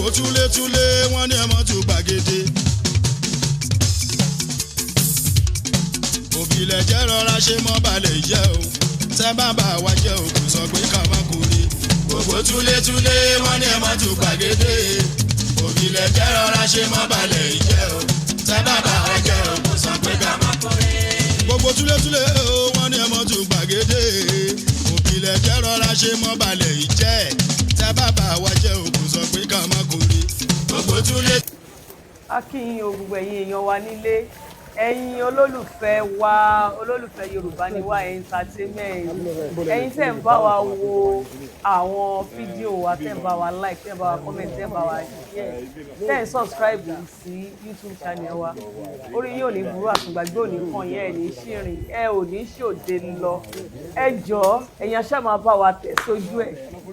gbogbo túlétúlé wọ́n ní ẹmọ tó gbàgede. òbílẹ̀ jẹ́ rọra ṣe mọ́ balẹ̀ jẹ́ o tẹ́ bàbá wa jẹ́ o kò sọ pé ká má kórè. gbogbo túlétúlé wọ́n ní ẹmọ tó gbàgede. òbílẹ̀ jẹ́ rọra ṣe mọ́ balẹ̀ jẹ́ o tẹ́ bàbá wa jẹ́ o kò sọ pé ká má kórè. gbogbo túlétúlé wọ́n ní ẹmọ tó gbàgede. òbílẹ̀ jẹ́ rọra ṣe mọ́ balẹ̀ jẹ́ tẹ́ bàbá wa jẹ́ o kò sọ pé ká má kórè. gbogbo túlé. a kí yín o gbogbo ẹ̀yin èèyàn wa nílé ẹ̀yin olólùfẹ́ wa olólùfẹ́ Yorùbá ní wa entertainment ẹ̀yin tẹ́ ń bá wa wo àwọn fídíò wa tẹ́ ń bá wa like tẹ́ ń bá wa comment tẹ́ ń bá wa share tẹ́ ń subscribe sí YouTube channel wa orí yóò ní burú àtùgbàgbé òní kan yẹn ẹ̀ ní ṣìrìn ẹ ò ní ṣòde lọ ẹ jọ̀ọ́ ẹ̀yin aṣá máa bá wa tẹ̀ sójú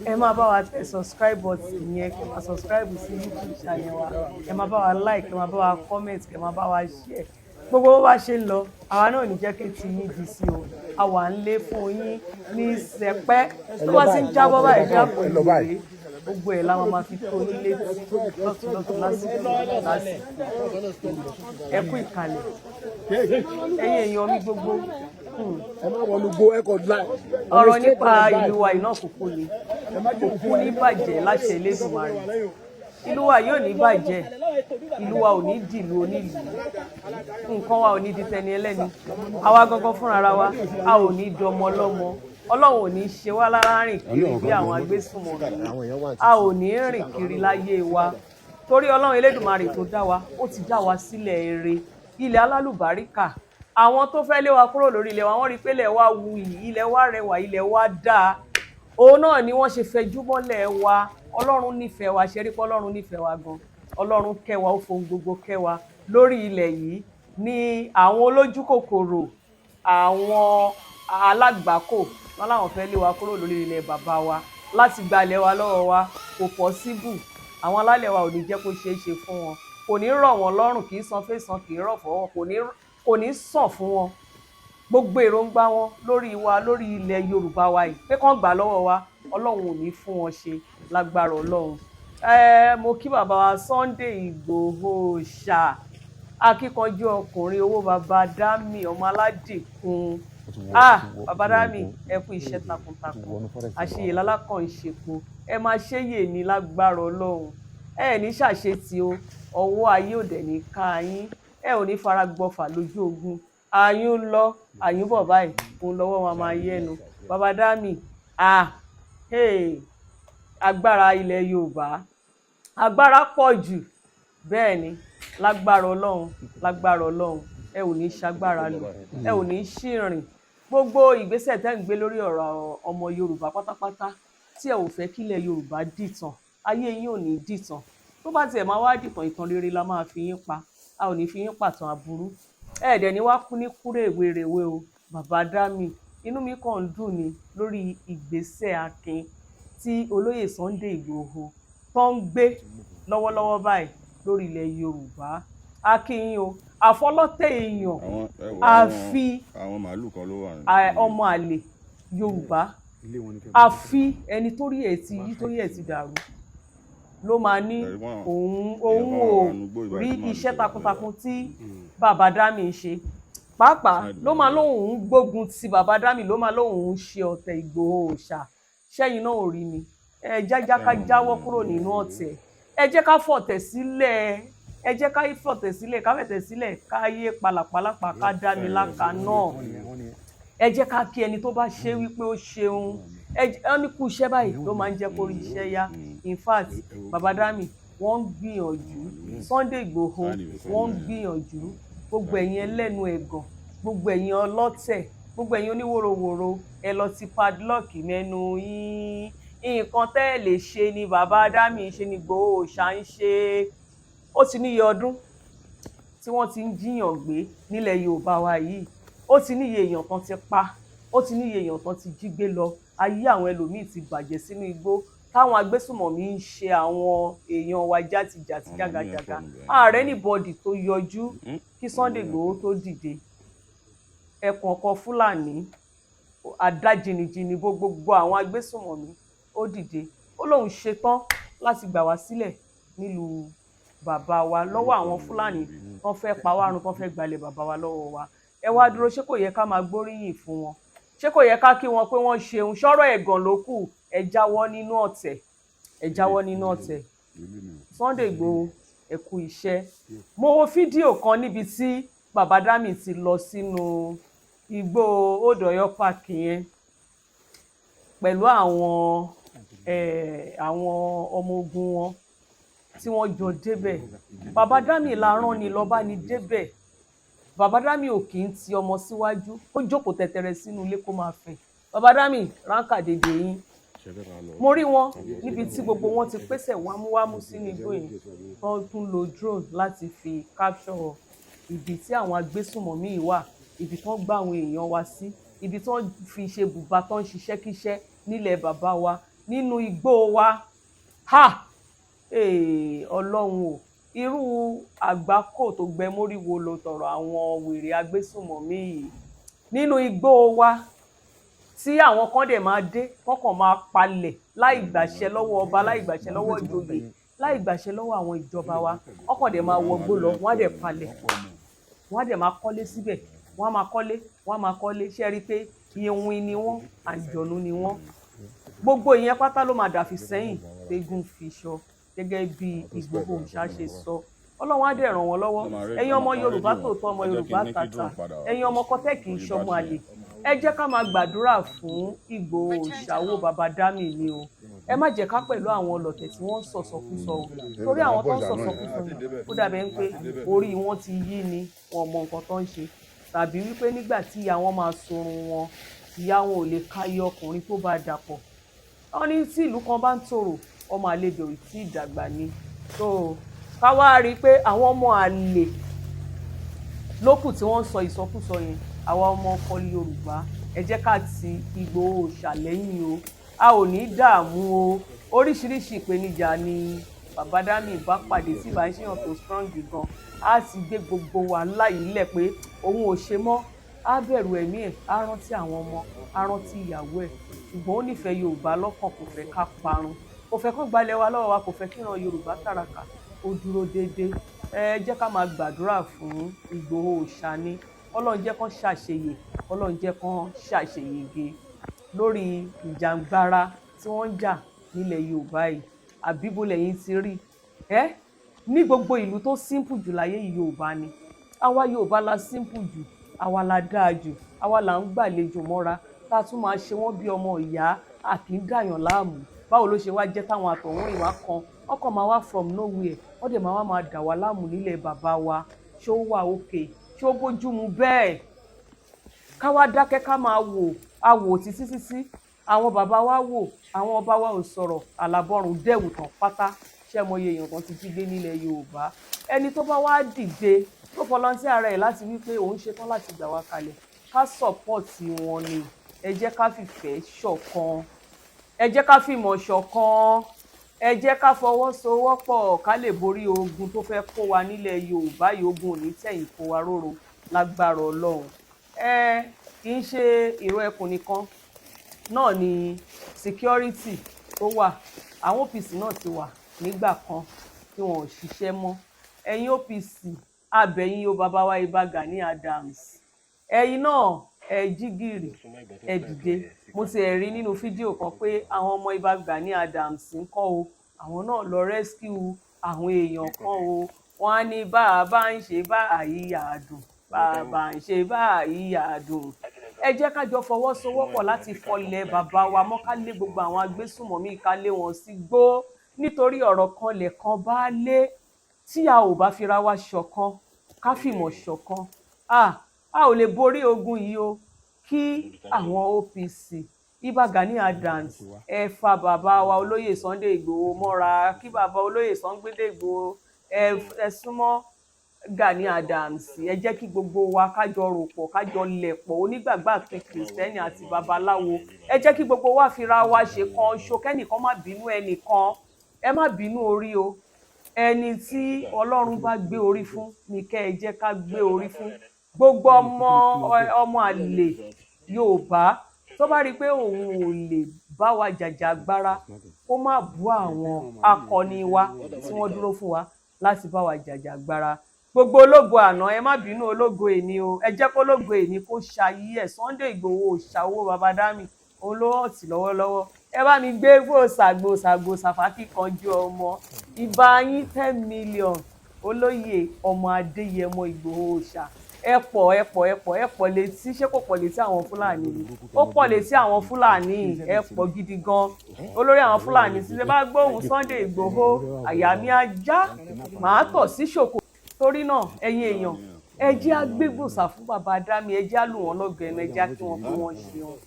ẹ máa bá wa tẹ̀ subscribe button yẹn kẹ́ máa subscribe sí YouTube channel wa ẹ máa bá wa like kẹ́ máa bá wa comment kẹ́ máa bá wa share gbogbo bó bá ṣe ń lọ àwa náà ní jẹ́ kí ti yín di sí o àwa ń lé fún yín ní sẹpẹ́ tó bá ti ń jábọ́ báyìí jábọ̀ ìwé gbogbo ẹ̀ la máa fi tó yín létí lọ́tùlọ́tù lásìkò ẹ kú ìkàlẹ̀ ẹ̀yin èèyàn mi gbogbo ọ̀rọ̀ nípa ìlú wa iná kòkó ni kòkó ní bàjẹ́ láṣẹ Elédùmarè ìlú wa yóò ní bàjẹ́ ìlú wa ò ní dìlú onílù nǹkan wa ò ní di tẹni ẹlẹ́ni àwa gangan fúnra wa a ò ní dọmọ lọ́mọ Ọlọ́run ò ní ṣe wá lára rìn kiri bí àwọn agbésùnmọ̀mí a ò ní rìn kiri láyé wa torí Ọlọ́run Elédùmarè tó dá wa ó ti dá wa sílẹ̀ ire ilẹ̀ alálùbáríkà àwọn tó fẹ́ lé wa kúrò lórí ilẹ̀ wa wọ́n rí pé ilẹ̀ wa wuyì ilẹ̀ wa rẹwà ilẹ̀ wa dáa òun náà ni wọ́n ṣe fẹjú mọ́lẹ̀ wa Ọlọ́run nífẹ̀ẹ́ wa ṣe rí pé Ọlọ́run nífẹ̀ẹ́ wa gan Ọlọ́run kẹ́ wa ó fohùn gbogbo kẹ́ wa lórí ilẹ̀ yìí ní àwọn olójú kòkòrò àwọn alágbàkò wọn láwọn fẹ́ lé wa kúrò lórí ilẹ̀ bàbá wa láti gbalẹ̀ wa lọ́wọ́ wa kò pọ́síbù àwọn alálẹ̀ wa ò ní jẹ́ kó ṣeé ṣe fún wọn kò ní rọ̀ wọ́n lọ́rùn kì í san fẹ́sàn kì í rọ̀ fọwọ́ kò ní sàn fún wọn gbogbo èròǹgbà wọn lórí wa lórí ilẹ̀ Yorùbá wa yìí pé kán gbà lọ́wọ́ wa Ọlọ́run ò ní fún wọn ṣe lágbára Ọlọ́run mo kí bàbá wa Sunday Ìgbòho ṣá akíkanjú ọkùnrin owó bàbá Dámì ọmọ aládìkún bàbá Dámì ẹ kú iṣẹ́ takuntakun àṣeyè lálákàn ìṣèpò ẹ máa ṣéyè ní lágbára Ọlọ́run ẹ ní ṣàṣetì o ọwọ́ ayé òdẹ ní ká yín ẹ ò ní fara gbọfà lójú ogun àyún lọ àyún bọ̀ báyìí òun lọ́wọ́ wọn máa yẹnu bàbá Dámì agbára ilẹ̀ Yorùbá agbára pọ̀ jù bẹ́ẹ̀ ni lágbára Ọlọ́run ẹ ò ní ṣagbára lò ẹ ò ní ṣìrìn gbogbo ìgbésẹ̀ tẹ́ ń gbé lórí ọ̀rọ̀ ọmọ Yorùbá pátápátá tí ẹ ò fẹ́ kílẹ̀ Yorùbá dìtàn ayé yín ò ní dìtàn tó bá tiẹ̀ máa wá dìtàn ìtàn rere la máa fi yín pa a ò ní fi yín pàtàn aburú ẹ̀ẹ́dẹ̀ ni wá kú ní kúrèwérèwé o bàbá Dámì inú mi kàn ń dùn ní lórí ìgbésẹ̀ akin tí olóyè Sunday Ìgbòho tó ń gbé lọ́wọ́lọ́wọ́ báyìí lórí ilẹ̀ Yorùbá akínyìn o àfọlọ́tẹ̀ èèyàn àfi àwọn màálù kan ló wà ní ọmọ àlè Yorùbá àfi ẹni torí ẹ̀ ti dàrú ló máa ní òun ò rí iṣẹ́ takuntakun tí bàbá Dámì ń ṣe pàápàá ló máa lóun ń gbógun ti bàbá Dámì ló máa lóun ń ṣe ọ̀tẹ̀ Ìgbòho òòṣà ṣẹ́yìn náà ò rí ni ẹ jẹ́ ká jáwọ́ kúrò nínú ọ̀tẹ̀ ẹ jẹ́ ká fọ̀tẹ̀ sílẹ̀ ká yé palàpalàpà ká dámi láka náà ẹ jẹ́ ká kí ẹni tó bá ṣe wípé ó ṣeun ẹ ní kú iṣẹ́ báyìí ló máa ń jẹ́ kó rí iṣẹ́ yá in fact bàbá Dámì wọ́n ń gbìyànjú Sunday Ìgbòho wọ́n ń gbìyànjú gbogbo ẹ̀yin ẹlẹ́nu ẹ̀gàn gbogbo ẹ̀yin ọlọ́tẹ̀ gbogbo ẹ̀yin oníwòròwòro ẹ lọ ti padlock mẹ́nu yín nǹkan tẹ́ ẹ lè ṣe ni bàbá Dámì ṣe ni Ìgbòho ṣá ń ṣe ó ti níye ọdún tí wọ́n ti ń jiyàn gbé nílẹ̀ Yorùbá wa yìí ó ti níye èèyàn tán ti pa ó ti níye èèyàn tán ti jí gbé lọ ayé àwọn ẹlòmíì ti bàjẹ́ sínú igbó táwọn agbésùnmọ̀mí ń ṣe àwọn èèyàn wa játijàti jágajàga ààrẹ níbọdì tó yọjú kí Sunday Ìgbòho tó dìde ẹkùn ọkọ Fúlàní adájìnìjìnì gbogbo àwọn agbésùnmọ̀mí ó dìde ó lóun ṣetán láti gbà wá sílẹ̀ nílùú bàbá wa lọ́wọ́ àwọn Fúlàní wọ́n fẹ́ pa wá run, wọ́n fẹ́ gbalẹ̀ bàbá wa lọ́wọ́ wa. Ẹ wá dúró, ṣé kò yẹ ká máa gbóríyìn fún wọn? Ṣé kò yẹ ká kí wọn pé wọ́n ṣeun? Ṣọ́rọ̀ ẹ̀gàn ló kù. Ẹ jáwọ́ nínú ọ̀tẹ̀, ẹ jáwọ́ nínú ọ̀tẹ̀. Sunday Igboho, ẹ kú iṣẹ́. Mo wo fídíò kan níbi tí bàbá Dami ti lọ sínú igbó Odòyọ park yẹn pẹ̀lú àwọn ọmọ ogun wọn tí wọ́n jọ débẹ̀. Bàbá Dami la rán ni lọ bá ní débẹ̀. Bàbá Dami ò kì í ti ọmọ síwájú, ó jókòó tẹ̀tẹ̀rẹ̀ sínú ilé kó máa fẹ̀. Bàbá Dami ránkà dédé yín. Mo rí wọn níbi tí gbogbo wọn ti pèsè wámúwámú sínú igbó yẹn. Wọ́n tún lo drone láti fi capture ibi tí àwọn agbésùnmọ̀mí wà, ibi tí wọ́n gbá àwọn èèyàn wa sí, ibi tí wọ́n fi ṣe bùbá tó ń ṣiṣẹ́ kíṣẹ́ nílẹ̀ bàbá wa, nínú igbó wa. Ọlọ́run o, irú àgbákò tó gbẹ mórí wo lo tọrọ àwọn wèrè agbésùnmọ̀mí yìí nínú igbó wa, tí àwọn kan dẹ̀ máa dé kọ́kàn máa palẹ̀ láì gbàṣẹ lọ́wọ́ ọba, láì gbàṣẹ lọ́wọ́ ìjòyè, láì gbàṣẹ lọ́wọ́ àwọn ìjọba wa. Ọkàn dẹ̀ máa wọgbó lọ, wọ́n á dẹ̀ palẹ̀, wọ́n á dẹ̀ máa kọ́lé síbẹ̀, wọ́n á máa kọ́lé, wọ́n á máa kọ́lé. Ṣé rí i pé iwin ni wọ́n, àjọ̀nú ni wọ́n? Gbogbo ìyẹn pátá ló máa dàfi sẹ́yìn tẹ́gùn fi ṣọ, gẹ́gẹ́ bí Ìgbòho Òòṣà ṣe sọ. Ọlọ́run á dẹ̀ ràn wọ́n lọ́wọ́. Ẹ̀yin ọmọ Yorùbá tòótọ́, ọmọ Yorùbá tàtà, ẹ̀yin ọmọ kọ́tẹ́ kì í ṣọmọ àlè, ẹ jẹ́ ká máa gbàdúrà fún Ìgbòho Òòṣà wo bàbá Dami ni o. Ẹ má jẹ́ ká pẹ̀lú àwọn ọlọ̀tẹ̀ tí wọ́n ń sọ̀sọ̀kúsọ o, torí àwọn tó ń sọ̀sọ̀kúsọ yìí ó dàbẹ̀ ń pé orí wọn ti yí ni, wọn mọ nǹkan tó ń ṣe, tàbí wípé nígbà tí ìyá wọn máa sorun wọn, ìyá wọn ò lè káyé ọkùnrin tó bá dàpọ̀. Wọ́n ní tí ìlú kan bá ń tòrò, ọmọ àlejò ì tí ìdàgbà ni. So ká wá rí i pé àwọn ọmọ àlè lókù tí wọ́n ń sọ ìsọkúsọ yẹn, àwa ọmọ ọkọ Yorùbá ẹ jẹ́ ká ti Ìgbòho Òòṣà lẹ́yìn o. A ò ní dààmú o. Oríṣiríṣi ìpèníjà ni bàbá Dami bá pàdé tí ìbá ń ṣèyàn tó strong gan. A sì gbé gbogbo wàhálà yìí lẹ̀ pé òun ò ṣe mọ́. Á bẹ̀rù ẹ̀mí ẹ̀, á rántí àwọn ọmọ, á rántí ìyàwó ẹ̀. Ṣùgbọ́n ó nífẹ̀ẹ́ Yorùbá lọ́kàn, kò fẹ́ ká parun, kò fẹ́ kán gbalẹ̀ wa lọ́wọ́ wa, kò fẹ́ kí ìran Yorùbá tàràkà ó dúró déédéé. Ẹ jẹ́ ká máa gbàdúrà fún Ìgbòho Òòṣà ni. Ọlọ́run jẹ́ kán ṣàṣeyè, Ọlọ́run jẹ́ kán ṣàṣeyege lórí ìjàngbara tí wọ́n ń jà nílẹ̀ Yorùbá yìí. Àbíbo lẹ́yìn ti rí ní gbogbo ìlú tó simple jù láyé yìí Yorùbá ni. Àwa Yorùbá la simple jù, àwa la dáa jù, àwa là ń gbàlejò mọ́ra, tá a tún máa ṣe wọ́n bí ọmọ ìyá, a kì í dàyàn láàmú. Báwo ló ṣe wá jẹ́ táwọn àtọ̀hún ìwà kan ọkàn máa wá from nowhere, wọ́n dẹ̀ máa dà wá láàmú nílẹ̀ bàbá wa? Ṣé ó wà òkè? Ṣé ó bójú mu bẹ́ẹ̀? Ká wá dákẹ́ ká máa wò, a wò títí àwọn bàbá wa wò, àwọn ọba wa ò sọ̀rọ̀, àlàbọ̀rùn dẹ̀wù tán pátá. Ṣé mọ iye èèyàn kan ti jí gbé nílẹ̀ Yorùbá? Ẹni tó bá wá dìde tó fọlọ́ntì ara ẹ̀ láti wí pé òun ṣetán láti gbà wá kalẹ̀, ká sọ̀pọ̀tì wọn ni. Ẹ jẹ́ ká fìfẹ́ ṣọ̀kan, ẹ jẹ́ ká fìmọ̀ ṣọ̀kan, ẹ jẹ́ ká fọwọ́sowọ́pọ̀ ká lè borí ogun tó fẹ́ kó wa nílẹ̀ Yorùbá yìí. Ogun ò ní tẹ̀yìn kó wa róró lágbára Ọlọ́run. Kì í ṣe ìró ẹkùn nìkan náà ni security tó wà. Àwọn OPC náà ti wà nígbà kan tí wọn ò ṣiṣẹ́ mọ́. Ẹ̀yin OPC, abẹ̀yìn o bàbá wa Ìbà Gani Adams, ẹ̀yin náà ẹ jí gìrì, ẹ dìde. Mo ti rí nínú fídíò kan pé àwọn ọmọ Ìbà Gani Adams ń kọ́ o, àwọn náà lọ rescue àwọn èèyàn kan o. Wọ́n á ní bàbá ń ṣe báyìí àdùn, bàbá ń ṣe báyìí àdùn. Ẹ jẹ́ ká jọ fọwọ́sowọ́pọ̀ láti fọlẹ̀ bàbá wa mọ́, ká lé gbogbo àwọn agbésùnmọ̀mí, ká lé wọn sí gbó. Nítorí ọ̀rọ̀ kan lẹ̀kan bá lé, tí a ò bá fira wa ṣọ̀kan, ká fìmọ̀ ṣọ̀kan, a ò lè borí ogun yìí o. Kí àwọn OPC, Ìbà Gani Adams, ẹ fa bàbá wa olóyè Sunday Igboho mọ́ra. Kí bàbá olóyè Sunday Igboho ẹ súnmọ́ Gani Adams. Ẹ jẹ́ kí gbogbo wa kájọ rò pọ̀, kájọ lẹ̀pọ̀, onígbàgbọ́ àti kìrìsìtẹ́nì àti babaláwo. Ẹ jẹ́ kí gbogbo wa fira wa ṣe kan ṣo, kẹ́nìkan má bínú ẹnìkan. Ẹ má bínú orí o. Ẹni tí Ọlọ́run bá gbé orí fún ni kẹ́ ẹ jẹ́ ká gbé orí fún. Gbogbo ọmọ àlè Yorùbá, tó bá rí i pé òun ò lè bá wa jàjàgbara kó má bú àwọn akọni wa tí wọ́n dúró fún wa láti bá wa jàjàgbara. Gbogbo ológo àná ẹ má bínú ológo èní o, ẹ jẹ́ kó ológo èní kó ṣayé ẹ̀. Sunday Igboho ṣàwó baba Dami òun ló hàn sí lọ́wọ́lọ́wọ́. Ẹ bá mi gbé gbòòsà fàákì kanjú ọmọ ìbá yín 10 million olóyè ọmọ Adéyẹmọ Ìgbòho ṣá. Ẹ pọ̀ létí, ṣé kò pọ̀ létí àwọn Fúlàní ni? Ó pọ̀ létí àwọn Fúlàní, ẹ pọ̀ gidi gan. Olórí àwọn Fúlàní tí ṣe bá gbóhùn Sunday Igboho àyà mi ajá màá tọ̀ sí ṣòkò. Torí náà ẹ̀yin èèyàn ẹ jẹ́ á gbé gbòòsà fún bàbá Dami, ẹ jẹ́ á lù wọ́n lọ́gọ̀ ẹnu, ẹ jẹ́ á kí wọ́n bí wọ́n ṣe wọn.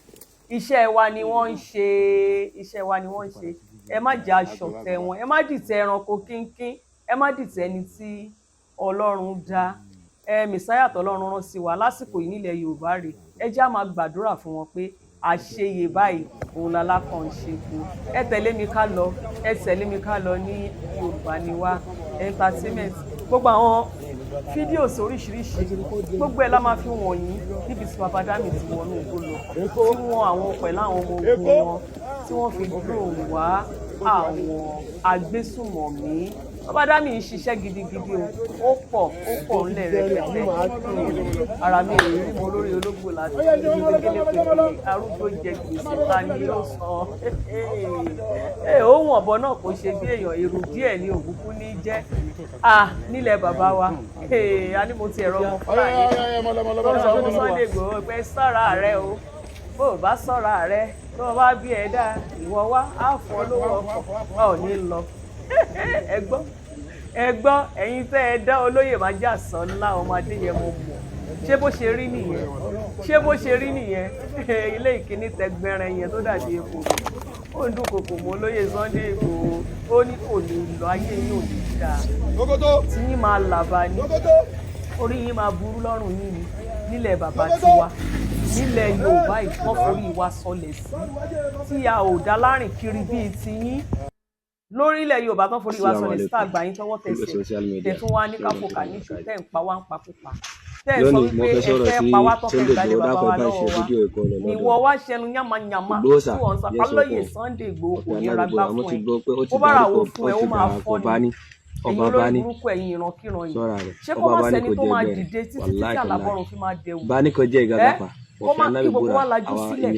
Iṣẹ́ wa ni wọ́n ń ṣe, ẹ má jẹ́ aṣọ̀tẹ̀ wọn, ẹ má dìtẹ̀ ẹranko kínkín, ẹ má dìtẹ̀ ẹni tí Ọlọ́run dá. Mèsáyà tọ́lọ́run rán sí wa lásìkò yìí nílẹ̀ Yorùbá rè, ẹ jẹ́ á máa gbàdúrà fún wọn pé àṣeyè báyìí òun lalákàn ń ṣe fún. Ẹ tẹ̀lé mi ká lọ ní Yorùbá Ni Wá entertainment. Gbogbo àwọn fídíòs oríṣiríṣi gbogbo ẹ̀ la máa fi wọ̀nyí níbi tí bàbá Dami ti wọnú igbó lọ, tí wọ́n àwọn pẹ̀lú àwọn ọmọ ogun wọn tí wọ́n fi dúró wá àwọn agbésùnmọ̀mí. Bàbá Dami ń ṣiṣẹ́ gidigidi o, ó pọ̀ ńlẹ̀ rẹpẹtẹ. Ara mi ò rí mo lórí ológbò láti gẹ́gẹ́ pé arúgbó jẹ gbèsè ta ni ó san. Ohun ọ̀bọ náà kò ṣe bí èèyàn, èrò díẹ̀ ni òkúkú ní jẹ́. Nílẹ̀ bàbá wa a ní mo ti ẹ̀rọ ọmọ Fúlàní tó sọ fún Sunday Igboho pé sọ́ra rẹ o, bó o bá sọ́ra rẹ tó o bá bí ẹ dá ìwọ wá á fọ́ lówó ọkọ̀ ò ní lọ. ẹ gbọ́ ẹ̀yin tẹ́ ẹ dá olóyè Májàsọ́lá ọmọ Adéyẹmọ mọ̀, ṣé bó ṣe rí nìyẹn ilé ìkíní tẹgbẹrẹ yẹn tó dàbí epo ó ń dúnkokò mọ́ olóyè Sunday Igboho, ó ní kò ní lọ, ayé yín ò ní dáa, tí yín máa làbà ní, orí yín máa burú lọ́rùn yín ni. Nílẹ̀ bàbá tiwa nílẹ̀ Yorùbá ìtàn forí wa sọlẹ̀ sí tí a ò dá lárìn kiri bíi tiyín. Lórílẹ̀ Yorùbá tán forí wa sọlẹ̀ sí àgbà yín tọwọ́ tẹsẹ̀ tẹ̀tún wá ní káfọ́kà ní ṣù tẹ̀ ń pa wá ń pakúpa. Tẹ́ ẹ sọ wípé ẹ fẹ́ pa wá tọ́kẹ́ ìgbàlẹ̀ bàbá wa lọ́wọ́ wa. Ìwọ wá ṣẹnu yánmayànmá tí wọ́n ń sàpá lóye Sunday Igboho kò ní ra gbá fún ẹ. Ó bára wo fún ẹ ó máa fọ́ ni. Ẹ̀yin olórí burúkú ẹ̀yin ìrankíran yìí. Ṣé kó má sẹ́ni tó máa dìde títí tí àlàbọ̀rùn fi máa dẹ̀wù? Kó má kí gbogbo wa lajú sílẹ̀,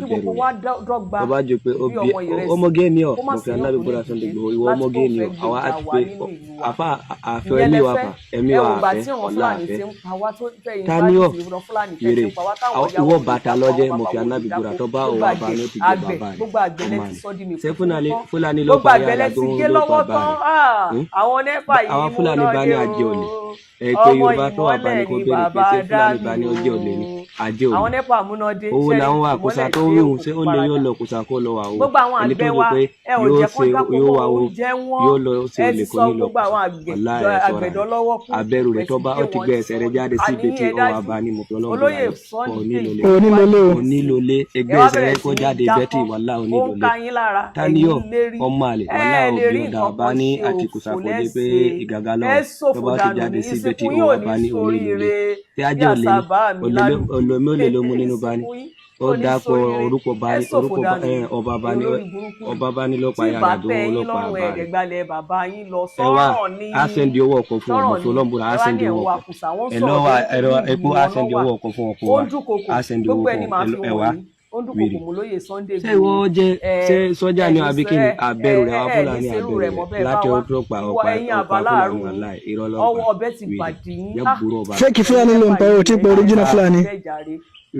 kí gbogbo wa dọ́gba bí ọmọ ìrẹsì. ọmọge ni ọ Kó má mo fi sí Ànábì ọkùnrin búra Sunday Igboho ìwọ láti ọmọge kó ni ọ fẹ́ àwa gbèjà àti wa pé nínú ìlú wa. àfa àfẹ Ìyẹn ẹmí wa lẹ́fẹ́ pa ẹmí wa ẹ̀wùgbà àfẹ tí àwọn ọlá Fúlàní àfẹ ti ń pa wá tó tẹ̀yìn ta bá ni ti ọ ti ìran Fúlàní tẹ̀ wèrè ti ń pa wá táwọn ìyá ìwọ wọn bàtà lọjẹ mo fi Ànábì búra tó bá òun àbá ní ó ti gbé bàbá rẹ gbogbo àgbẹ̀lẹ̀ ti sọ́ di mi ṣé kú fún Fúlàní ló gbogbo pa ìyá rẹ àgbẹ̀lẹ̀ tó ti ń gé ló pa lọ́wọ́ bàbá tán. rẹ Àwọn nẹ́pà àwa yìí mú Fúlàní bá ní lọ́dẹ ajé òní o, pé ọmọ Yorùbá tó wà bá ní ìmọ́lẹ̀ kó ni béèrè pé bàbá ṣé Fúlàní bá ní Dami ọjọ́ òní ni ajé òní àwọn nẹ́pà múnádé owó ṣẹ́rí làwọn wà kùsà ìmọ́lẹ̀ tó dé wíwùn òkú ṣé ó lè yóò paradà. lọ kùsà kó lọ wà o Gbogbo àwọn ẹni tó àgbẹ̀ rò wa pé ẹ ò yóò jẹ́ kó ṣe dáko yóò mọ́ wà o oúnjẹ wọn, yóò lọ ṣe ẹ olè ti kò sọ ní lọ gbogbo àwọn ọlá ẹ sọra àgbẹ̀dọ̀ lọ́wọ́ kù, abẹrù rẹ ẹ tó ti bá gé ó ti wọn gbé tì. ẹsẹ̀ rẹ jáde sí ibi tí Àníyàn ó dájú wà bá ní mo fi Ọlọ́run búra olóyè rẹ Sunday onílòlé Igboho onílòlé ẹ ẹgbẹ́ wá ẹsẹ̀ rẹ bẹ̀rẹ̀ kó sí ní jáde bẹ́tì jákọ́ wàhálà ó ń onílòlé ka yín lára táníyọ̀ ẹ̀yin lérí ọmọ àlè ẹ wàhálà lè òbí rí ọ̀dà nǹkan bá kan ní ṣe àti òfò kùsàkóde pé lẹ́sẹ̀ ìgàgà ẹ lọ́wọ́ tó ṣòfò bá ti dànù jáde ní sí bẹ́tì ìsìnkú ó yóò wà ní bá ní onílòlé sóríire tí bí ajé ò lé ní àṣàbá mi lálù olómi ò lè ló mú nínú bá ní ìsìnkú yín ó kò ní dápọ̀ sóríire orúkọ bá ẹ ní ṣòfò dànù ọba bá ẹ̀yin ní olórí burúkú ọba bá ní ló pa tí ìyá bá rẹ̀ tẹ́ àbí ló yín pa lọ́rùn bàbá rẹ̀ ẹ̀ẹ́dẹ̀gbalẹ̀ bàbá yín lọ ẹ wá sọ́rọ̀ ní á sẹ́ndì owó ọkọ̀ fún ọ mo fi Ọlọ́run búra á ẹ wá ní sẹ́ndì ẹ̀ ń owó wa ọkọ̀ kùsà wọ́n ẹ sọ̀rọ̀ lọ́wọ́ bí ẹ̀rọ epo ìlú á wọn sẹ́ndì náà owó wà ọkọ̀ fún ọkọ̀ ó wa ń dúnkokò á sẹ́ndì owó gbogbo ẹni fún màá fi ẹ wá wọ̀nyí ó ń dúnkokò wèrè mú lóye Sunday ṣé Igboho ìwọ jẹ ṣé sọ́jà ni àbí kí ni abẹ́rù rẹ̀ àwọn ní Fúlàní sẹ́rù abẹ́rù rẹ̀ rẹ̀ mọ́ bẹ́ẹ̀ bá láti wá ọdún pa ìwọ ọ̀pá ẹ̀yin ọ̀pá àbáláàrú Fúlàní wàláì irọ́ ọwọ́ lọ́pàá ọbẹ̀ ti wèrè bàdí yín yẹ burú ọba fake Fúlàní ló ń pa ò tí pọ̀ original Fúlàní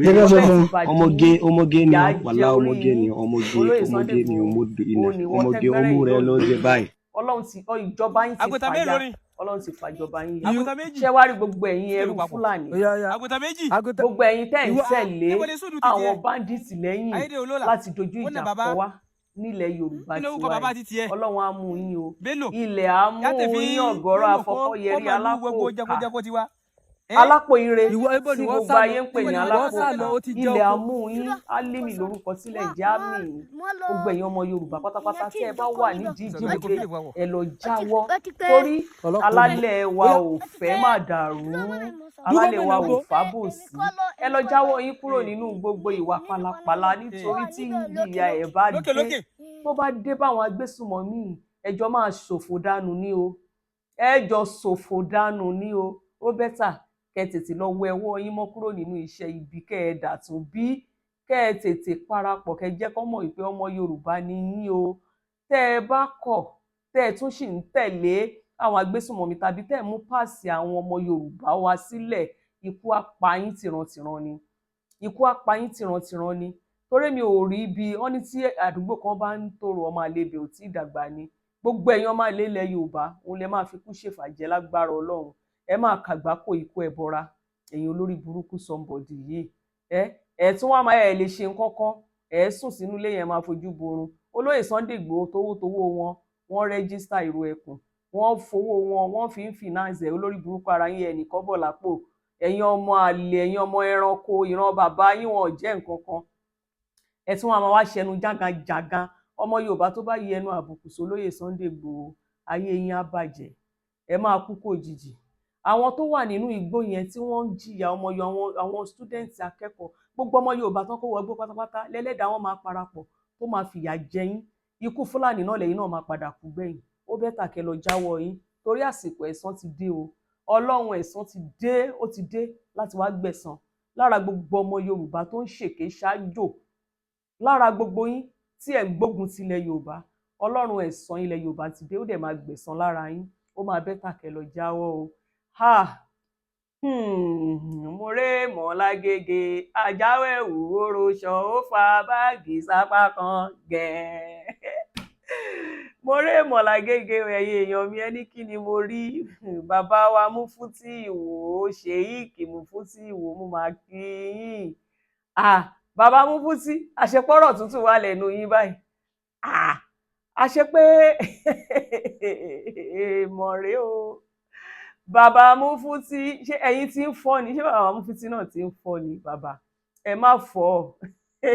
ẹ ká sọ fún ọmọge ni ọ ìyá wàlá jẹ orí ọmọge ni yín ọmọge olóyè ọmọge Sunday ni Igboho ọmọge òun ni wọ́n ọmọge tẹ́gbẹ́rẹ́ ọmú rẹ yìí ló jẹ báyìí. Ọlọ́run ti ìjọba yín ti àgùntàn fàyà mélòó ni Ọlọ́run ti fàjọba yín yà àgùntàn méjì ṣé wá rí gbogbo ẹ̀yin ẹrú Fúlàní àgùntàn méjì gbogbo ẹ̀yin tẹ́ ń tẹ̀lé níbo ni sùúrù ti àwọn tiẹ̀? báńdíìtì lẹ́yìn ayédè olóla láti dojú ó nà ìjà bàbá kọ wá nílẹ̀ Yorùbá kí ló wúkọ tiwa bàbá yìí ti tiẹ̀? Ọlọ́run á mú yín o Bello ilẹ̀ á mú yàtẹ̀ fi yín ọ̀gọ́rọ̀ afọ́kọ́yẹrí gbogbo alápòkà jẹkojẹko tiwa alápò ire tí gbogbo ayé ń pè ní alápò ilẹ̀ amúyín álímì lórúkọ sílẹ̀ jámì gbogbo ẹ̀yin ọmọ Yorùbá pátápátá tí ẹ bá wà nídìí ìjínigbé ẹ lọ jáwọ́ torí alálẹ̀ wa ò fẹ́ má dàrú alálẹ̀ wa ò fábòsí ẹ lọ jáwọ́ yín kúrò nínú gbogbo ìwà pálapàla nítorí tí ìyà ẹ̀ bá dé tó bá dé báwọn agbésùnmọ̀mí ẹjọ́ máa ṣòfò dànù ní o ẹjọ́ ṣòfò dànù ní o ó bẹ́tà kẹ́ tètè lọ wẹ ọwọ́ yín mọ́ kúrò nínú iṣẹ́ ibi kẹ́ ẹ dàtún bí kẹ́ ẹ tètè parapọ̀ kẹ́ jẹ́ kọ́ mọ̀ pé ọmọ Yorùbá ni yín o tẹ́ ẹ bá kọ̀ tẹ́ ẹ tún sì ń tẹ̀lé àwọn agbésùnmọ̀mí tàbí tẹ́ ẹ mú páàsì àwọn ọmọ Yorùbá wá sílẹ̀ ikú á pa yín tìrantìran ni ikú á pa yín tìrantìran ni torí mi ò rí ibi wọ́n ní tí àdúgbò kan bá ń tòrò ọmọ àlebè ò tí ì dàgbà ni gbogbo ẹ̀yin ọmọ àlè ilẹ̀ Yorùbá òun lè máa fi kú ṣèfàjẹ́ lágbára Ọlọ́run ẹ máa kàgbákò ikú ẹ bọra ẹ̀yin olórí burúkú somebody yìí ẹ tún wá máa ẹ lè ṣe nǹkan kan ẹ sùn sínú ilé yẹn máa fojú borun olóyè Sunday Igboho towó wọ́n rẹ́gísítà ìró ẹkùn wọ́n fowó wọ́n fi ń finance ẹ olórí burúkú ara yín ẹnìkan bọ̀ lápò ẹ̀yin ọmọ àlè ẹ̀yin ọmọ ẹranko ìran bàbá yín wọn ò jẹ́ nǹkan kan ẹ tún wá máa wá ṣẹnu jágajàgan ọmọ Yorùbá tó bá yí ẹnu àbùkù sólóyè Sunday Igboho ayé yín á bàjẹ́ ẹ máa kú kò jìjì àwọn tó wà nínú igbó yẹn tí wọ́n ń jìyà àwọn student akẹ́kọ̀ọ́ gbogbo ọmọ Yorùbá tán kó wọgbó pátápátá lẹ́lẹ́dàá wọn máa parapọ̀ tó máa fìyà jẹ yín ikú Fúlàní náà lẹ́yìn náà máa padà kú gbẹ̀yìn ó bẹ́tà kẹ́ lọ jáwọ́ yín torí àsìkò ẹ̀san ti dé o Ọlọ́run ẹ̀san ti dé ó ti dé láti wá gbẹ̀san lára gbogbo ọmọ Yorùbá tó ń ṣèké ṣáájò lára gbogbo yín tí ẹ̀ ń gbógun ti ilẹ̀ Yorùbá Ọlọ́run ẹ̀san ilẹ̀ Yorùbá ti dé ó dẹ̀ máa gbẹ̀san lára yín ó máa bẹ́tà kẹ́ lọ jáwọ́ o mo ré mọ́ lágége ajáwé wúrò ṣọ ó fa báàgì sápá kan gẹ̀ẹ́ mo ré mọ́ lágége ẹ̀yin èèyàn mi ẹni kí ni mo rí bàbá wa Mufti Ìwò Sheikh Mufti Ìwò mo máa kí yín bàbá Mufti àṣepọ̀rọ̀ tuntun wà lẹ́nu yín báyìí àṣẹ pé mọ̀rẹ́ o bàbá Mufti ṣé ẹ̀yin tí ń fọ́ ni ṣé bàbá Mufti náà tí ń fọ́ ni bàbá ẹ má fọ́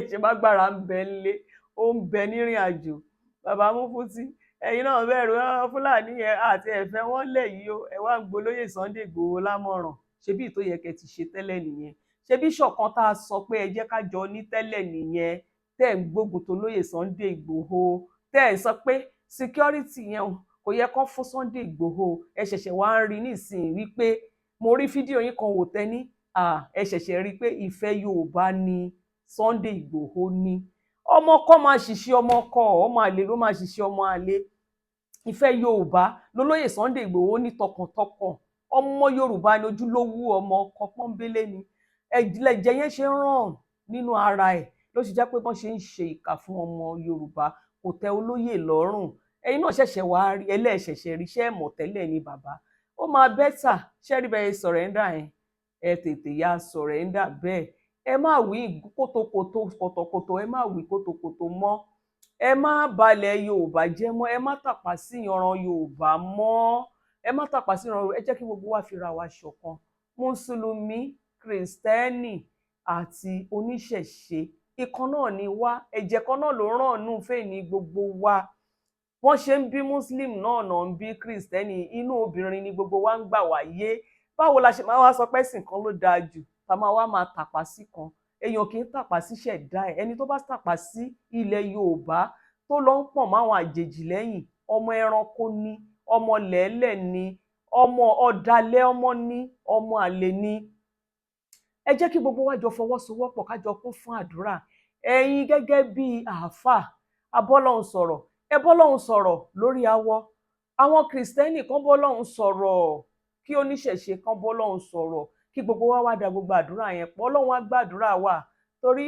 ṣe má gbára ń bẹ nílé ó ń bẹ nírìn àjò bàbá Mufti ẹ̀yin náà bẹ̀rù Fúlàní yẹn àti ẹ̀fẹ́ wọn lẹ̀ yìí o ẹ wá ń gbolóyè Sunday Igboho lámọ̀ràn ṣebí tó yẹ kẹ́ ti ṣe tẹ́lẹ̀ nìyẹn ṣebí ṣọ̀kan tá a sọ pé ẹ jẹ́ ká jọ ní tẹ́lẹ̀ nìyẹn tẹ́ ń gbógun tó lóyè Sunday Igboho tẹ́ ẹ sọ pé security yẹn kò yẹ kán fún Sunday Igboho ẹ ṣẹ̀ṣẹ̀ wá ń rí nísìnyí wípé mo rí fídíò yín kan wò tẹ́ní ẹ ṣẹ̀ṣẹ̀ rí pé ìfẹ́ Yorùbá ni Sunday Igboho ní ọmọ kọ́ máa ṣiṣẹ́ ọmọ kọ́ ọmọ àlè ló máa ṣiṣẹ́ ọmọ àlè ìfẹ́ Yorùbá lólóyè Sunday Igboho ní tọkàntọkàn ọmọ Yorùbá ni ojúlówó ọmọ ọkọ pọ́nbélé ni ẹ̀jẹ̀ yẹn ṣe ń ràn nínú ara ẹ̀ ló ṣe jẹ́ pé wọ́n ṣe ń ṣe ìkà fún ọmọ Yorùbá kò tẹ́ olóyè lọ́rùn ẹ̀yin náà ṣẹ̀ṣẹ̀ wá rí ẹlẹ́ẹ̀ṣẹ̀ṣẹ̀ rí iṣẹ́ ẹ̀mọ̀ tẹ́lẹ̀ ní bàbá ó máa bẹ́tà ṣẹ́rí bẹ́ẹ̀ sọ̀rẹ́ńdà yẹn ẹ tètè ya sọ̀rẹ́ńdà bẹ́ẹ̀ ẹ má wí kótókótó ẹ má wí kótókótó mọ́ ẹ má balẹ̀ Yorùbá jẹ́ mọ́ ẹ má tàpá sí ìyanran Yorùbá mọ́ ẹ má tàpá sí ìyanran ẹ jẹ́ kí gbogbo wa fira wa ṣọ̀kan mùsùlùmí kìrìsìtẹ́nì àti oníṣẹ̀ṣe ìkan náà ni wá ẹ̀jẹ̀ kan náà ló ràn nù fẹ́ ní gbogbo wa wọ́n ṣe ń bí muslim náà ń bí kristẹni inú obìnrin ni gbogbo wa ń gbà wáyé báwo la ṣe máa wá sọ pé ẹ̀sìn kan ló dáa jù tá máa wá máa tàpá sí kan èèyàn kì í tàpá sí ṣẹ̀dá ẹ̀ ẹni tó bá tàpá sí ilẹ̀ Yorùbá tó lọ ń pọ̀n máwọn àjèjì lẹ́yìn ọmọ ẹranko ni ọmọ lẹ́lẹ̀ ni ọmọ ọ̀dàlẹ̀ ọmọ ní ọmọ àlè ni ẹ jẹ́ kí gbogbo wa jọ fọwọ́sowọ́pọ̀ ká jọ kún fún àdúrà ẹ̀yin gẹ́gẹ́ bí àáfàá abọ́lọ́hun sọ̀rọ̀ ẹ bọ́lọ́hun sọ̀rọ̀ lórí awọ àwọn kìrìsìtẹ́nì kan bọ́lọ́hun sọ̀rọ̀ kí oníṣẹ̀ṣe kan bọ́lọ́hun sọ̀rọ̀ kí gbogbo wa wá da gbogbo àdúrà yẹn pọ̀ Ọlọ́hun á gbàdúrà wa torí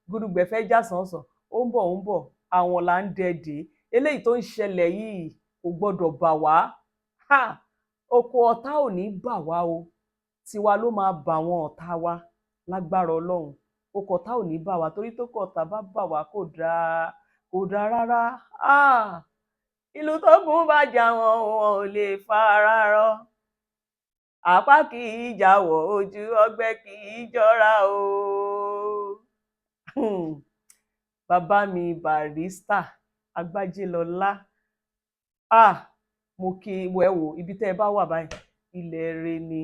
gudugbẹ̀ fẹ́ já sànsàn ó ń bọ̀ àwọn là ń dẹ̀dẹ̀ eléyìí tó ń ṣẹlẹ̀ yìí kò gbọ́dọ̀ bà wá oko ọ̀tá ò ní bà wá o tiwa ló máa bà wọn ọ̀tá wa lágbára Ọlọ́run oko ọ̀tá ò ní bà wá torí tó kọ ọ̀tá bá bà wá kò dáa rárá ìlú tó gún bá jà wọn ò lè fara rọ apá kì í jáwọ́ ojú ọgbẹ́ kì í jọra o. Bàbá mi Barrister Agbájélọlá, mo kí ẹ wò ibi tẹ́ ẹ bá wà báyìí ilẹ̀ rẹ ni.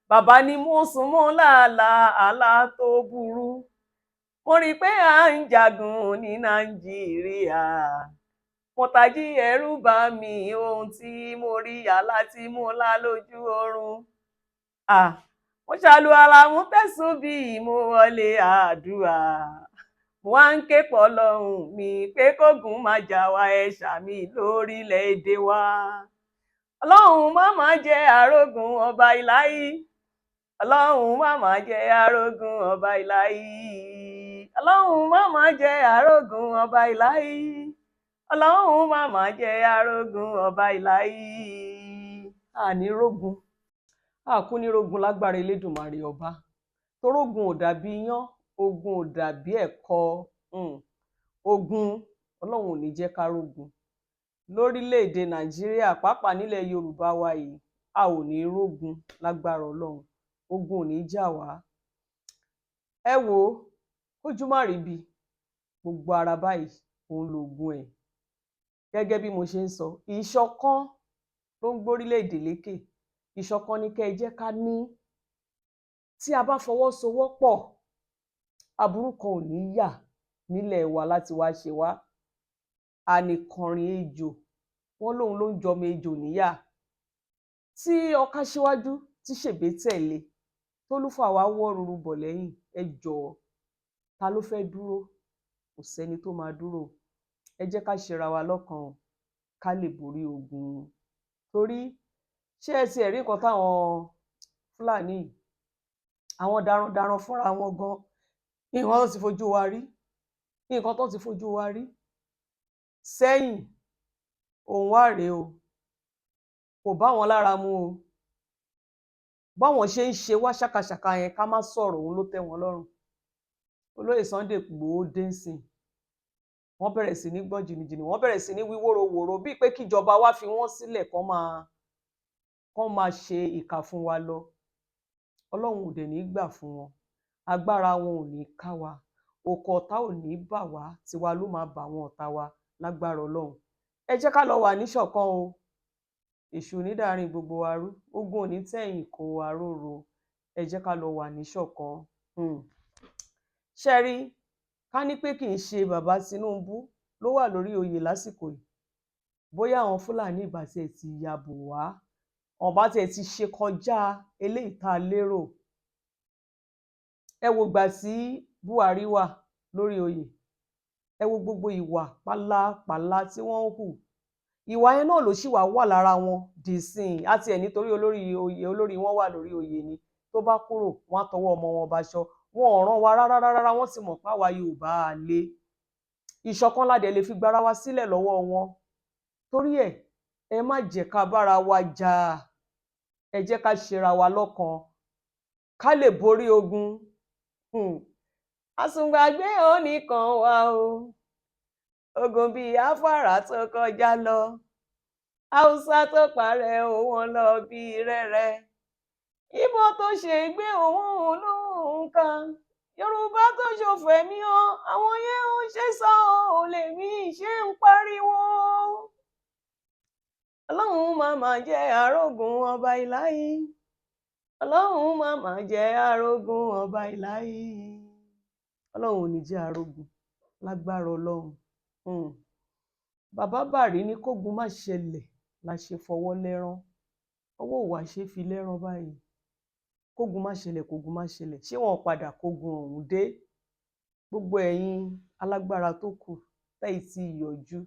Bàbá ni mo sùn mọ́ làálàá àlá tó burú, mo rí i pé à ń jagun ní Nàìjíríà, mo tají ẹ̀rù bà mí ohun tí mo rí àlá tí mo lá lójú oorun. Mo ṣàlùwàlá mo tẹ̀sùn bí mo wọlé àdúrà, mo wá ń ké pọ̀ lọ́hùn mi pé kógun má jà wá ẹ ṣàmì lórílẹ̀‐èdè wa. Ọlọ́run má má jẹ́ arógun ọba ìláyí, Ọlọ́run má má jẹ́ arógun ọba ìláyí, Ọlọ́run má má jẹ́ arógun ọba ìláyí, Ọlọ́run má má jẹ́ arógun ọba ìláyí. Àní rógun, àkúní rógun lágbára Elédùmarè ọba, torógun ò dàbí iyán, ogun ò dàbí ẹ̀kọ. Ogun Ọlọ́run ò ní jẹ́ ká rógun lórílẹ̀‐èdè Nàìjíríà, pàápàá nílẹ̀ Yorùbá wa yìí, a ò ní rógun lágbára Ọlọ́run, ogun ò ní jà wá. Ẹ wò ó, kójú má rí bi, gbogbo ara báyìí òun lògùn ẹ̀. Gẹ́gẹ́ bí mo ṣe ń sọ, ìṣọ̀kan ló ń gbórílẹ̀‐èdè lékè, ìṣọ̀kan ni kẹ́ ẹ jẹ́ ká ní. Tí a bá fọwọ́sowọ́pọ̀, aburú kan ò ní yà nílẹ̀ wa láti wá ṣe wá. Ànìkànrìn ejò, wọ́n lóun ló ń jọmọ ejò níyà. Tí ọká síwájú tí ṣèbé tẹ̀lé, tólúfà wá wọ́ ruru bọ̀ lẹ́yìn, ẹ jọ̀ọ́ ta ló fẹ́ dúró? Kò sẹ́ni tó máa dúró. Ẹ jẹ́ ká ṣera wa lọ́kàn ká lè borí ogun. Torí ṣé ẹ ti ẹ̀rí nǹkan táwọn Fúlàní, àwọn darandaran fúnra wọn gan, nǹkan tó ti fojú wa rí, nǹkan tó ti fojú wa rí sẹ́yìn, òun wá rèé o, kò bá wọn lára mu o. Báwọn ṣe ń ṣe wá ṣàkàṣàkà yẹn, ká má sọ̀rọ̀, òun ló tẹ́ wọn lọ́rùn. Olóyè Sunday Igboho dé nsìn, wọ́n bẹ̀rẹ̀ sí ní gbọ́n jìnnìjìnnì, wọ́n bẹ̀rẹ̀ sí ní wí wóróworó bíi pé kíjọba wá fi wọ́n sílẹ̀ kán máa ṣe ìkà fún wa lọ. Ọlọ́run ò dẹ̀ ní gbà fún wọn, agbára wọn ò ní ká wa, òkò ọ̀tá ò ní bà wá, tiwa ló máa bà wọn ọ̀tá wa lágbára Ọlọ́run. Ẹ jẹ́ ká lọ wà níṣọ̀kan o, èṣù ní dàárín gbogbo wa rú, ogun ò ní tẹ̀yìn kó wa róró. Ẹ jẹ́ ká lọ wà níṣọ̀kan. Ṣé rí, ká ní pé kì í ṣe bàbá Tinubu ló wà lórí oyè lásìkò yìí, bóyá àwọn Fúlàní ìbá tiẹ̀ ti ya bò wá, àwọn bá tiẹ̀ ti ṣe kọjá eléyìí tá a lérò. Ẹ wo ìgbà tí Buhari wà lórí oyè, ẹ wo gbogbo ìwà pálapàla tí wọ́n ń hù, ìwà yẹn náà ló ṣì wà lára wọn dìsìn. Àti ẹ̀ nítorí olórí wọn wà lórí oyè ni, tó bá kúrò wọn á tọwọ́ ọmọ wọn baṣọ. Wọn ò ràn wá rárá, wọ́n ti mọ̀ pé àwa Yorùbá á lé. Ìṣọ̀kan la dẹ̀ lè fi gbára wa sílẹ̀ lọ́wọ́ wọn. Torí ẹ̀, ẹ má jẹ́ ká bára wa jà, ẹ jẹ́ ká ṣera wa lọ́kan ká lè borí ogun. Àsùngbàgbé oníkan wa o, ogun bíi afárá tó kọjá lọ, Haúsá tó parẹ́ òun lọ bíi rẹ́rẹ́, Ìgbò tó ṣe gbé òun lóhùn kan, Yorùbá tó ṣòfò mí o, àwọn yẹn ń ṣe sọ ò lèmi ṣe ń pariwo. Ọlọ́run má má jẹ́ arógun ọba ìláyí, Ọlọ́run má má jẹ́ arógun ọba ìláyí, Ọlọ́run ò ní jẹ́ arógun lágbára Ọlọ́run. Bàbá Bàrí ní kógun má ṣẹlẹ̀ la ṣe fọwọ́ lẹ́rán, ọwọ́ ò wá ṣe fi lẹ́rán báyìí. Kógun má ṣẹlẹ̀, kógun má ṣẹlẹ̀, ṣé wọn padà kógun ọ̀hún dé? Gbogbo ẹ̀yin alágbára tó kù tẹ́ ì tí yọjú,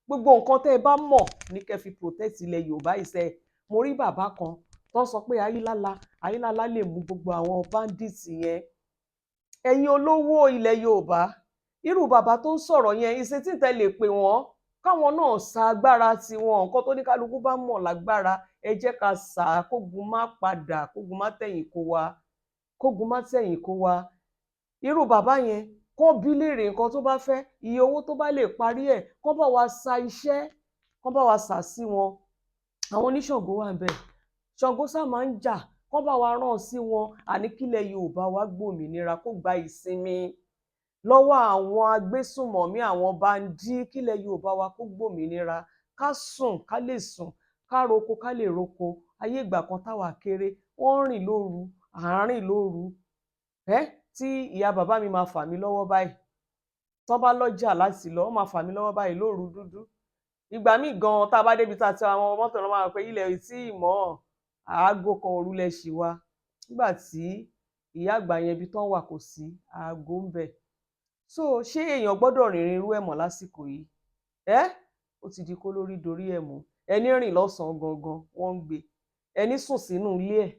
gbogbo nǹkan tẹ́ ẹ bá mọ̀ ní kẹ́ fi protect ilẹ̀ Yorùbá ìṣe. Mo rí bàbá kan tó sọ pé Ayílála lè mú gbogbo àwọn bandits yẹn. Ẹ̀yin olówó ilẹ̀ Yorùbá, irú bàbá tó ń sọ̀rọ̀ yẹn, ìṣe tí tẹ́ lè pè wọ́n káwọn náà sa agbára tiwọn, nǹkan tó ní kálukú bá mọ̀ lágbára, ẹ jẹ́ ká sà á, kógun má padà, kógun má tẹ̀yìn kó wa, kógun má tẹ̀yìn kó wa. Irú bàbá yẹn kó bí léèrè nǹkan tó bá fẹ́, iye owó tó bá lè parí ẹ̀, kó bá wa sa iṣẹ́, kó bá wa sà sí wọn. Àwọn oníṣàngó wà ń bẹ̀, Ṣàngó sá máa ń jà, kán bá wa rán sí wọn àní kílẹ̀ Yorùbá wa gbòmìnira kó gba ìsinmi lọ́wọ́ àwọn agbésùnmọ̀mí àwọn báńdí, kílẹ̀ Yorùbá wa kó gbòmìnira ká sùn ká lè sùn ká roko ká lè roko. Ayé ìgbà kan táwa kéré wọ́n rìn lóru àárín lóru tí ìyá bàbá mi máa fà mí lọ́wọ́ báyìí tán bá lọ́jà láti lọ wọ́n máa fà mí lọ́wọ́ báyìí lóru dúdú. Ìgbà míì gan tá a bá débi tá a ti àwọn mọ́tò náà máa pé ilẹ̀ ò tí ì mọ́ aago kan òru lẹ ṣì wá nígbà tí ìyá àgbà yẹn ibi tán wà kò sí aago ń bẹ̀. So ṣé èèyàn gbọ́dọ̀ rìnrìn irú ẹ̀ mọ́ lásìkò yìí? Ó ti di kó lórí dorí ẹ̀ mú. Ẹni rìn lọ́sàn-án gangan wọ́n ń gbé, ẹni sùn sínú ilé ẹ̀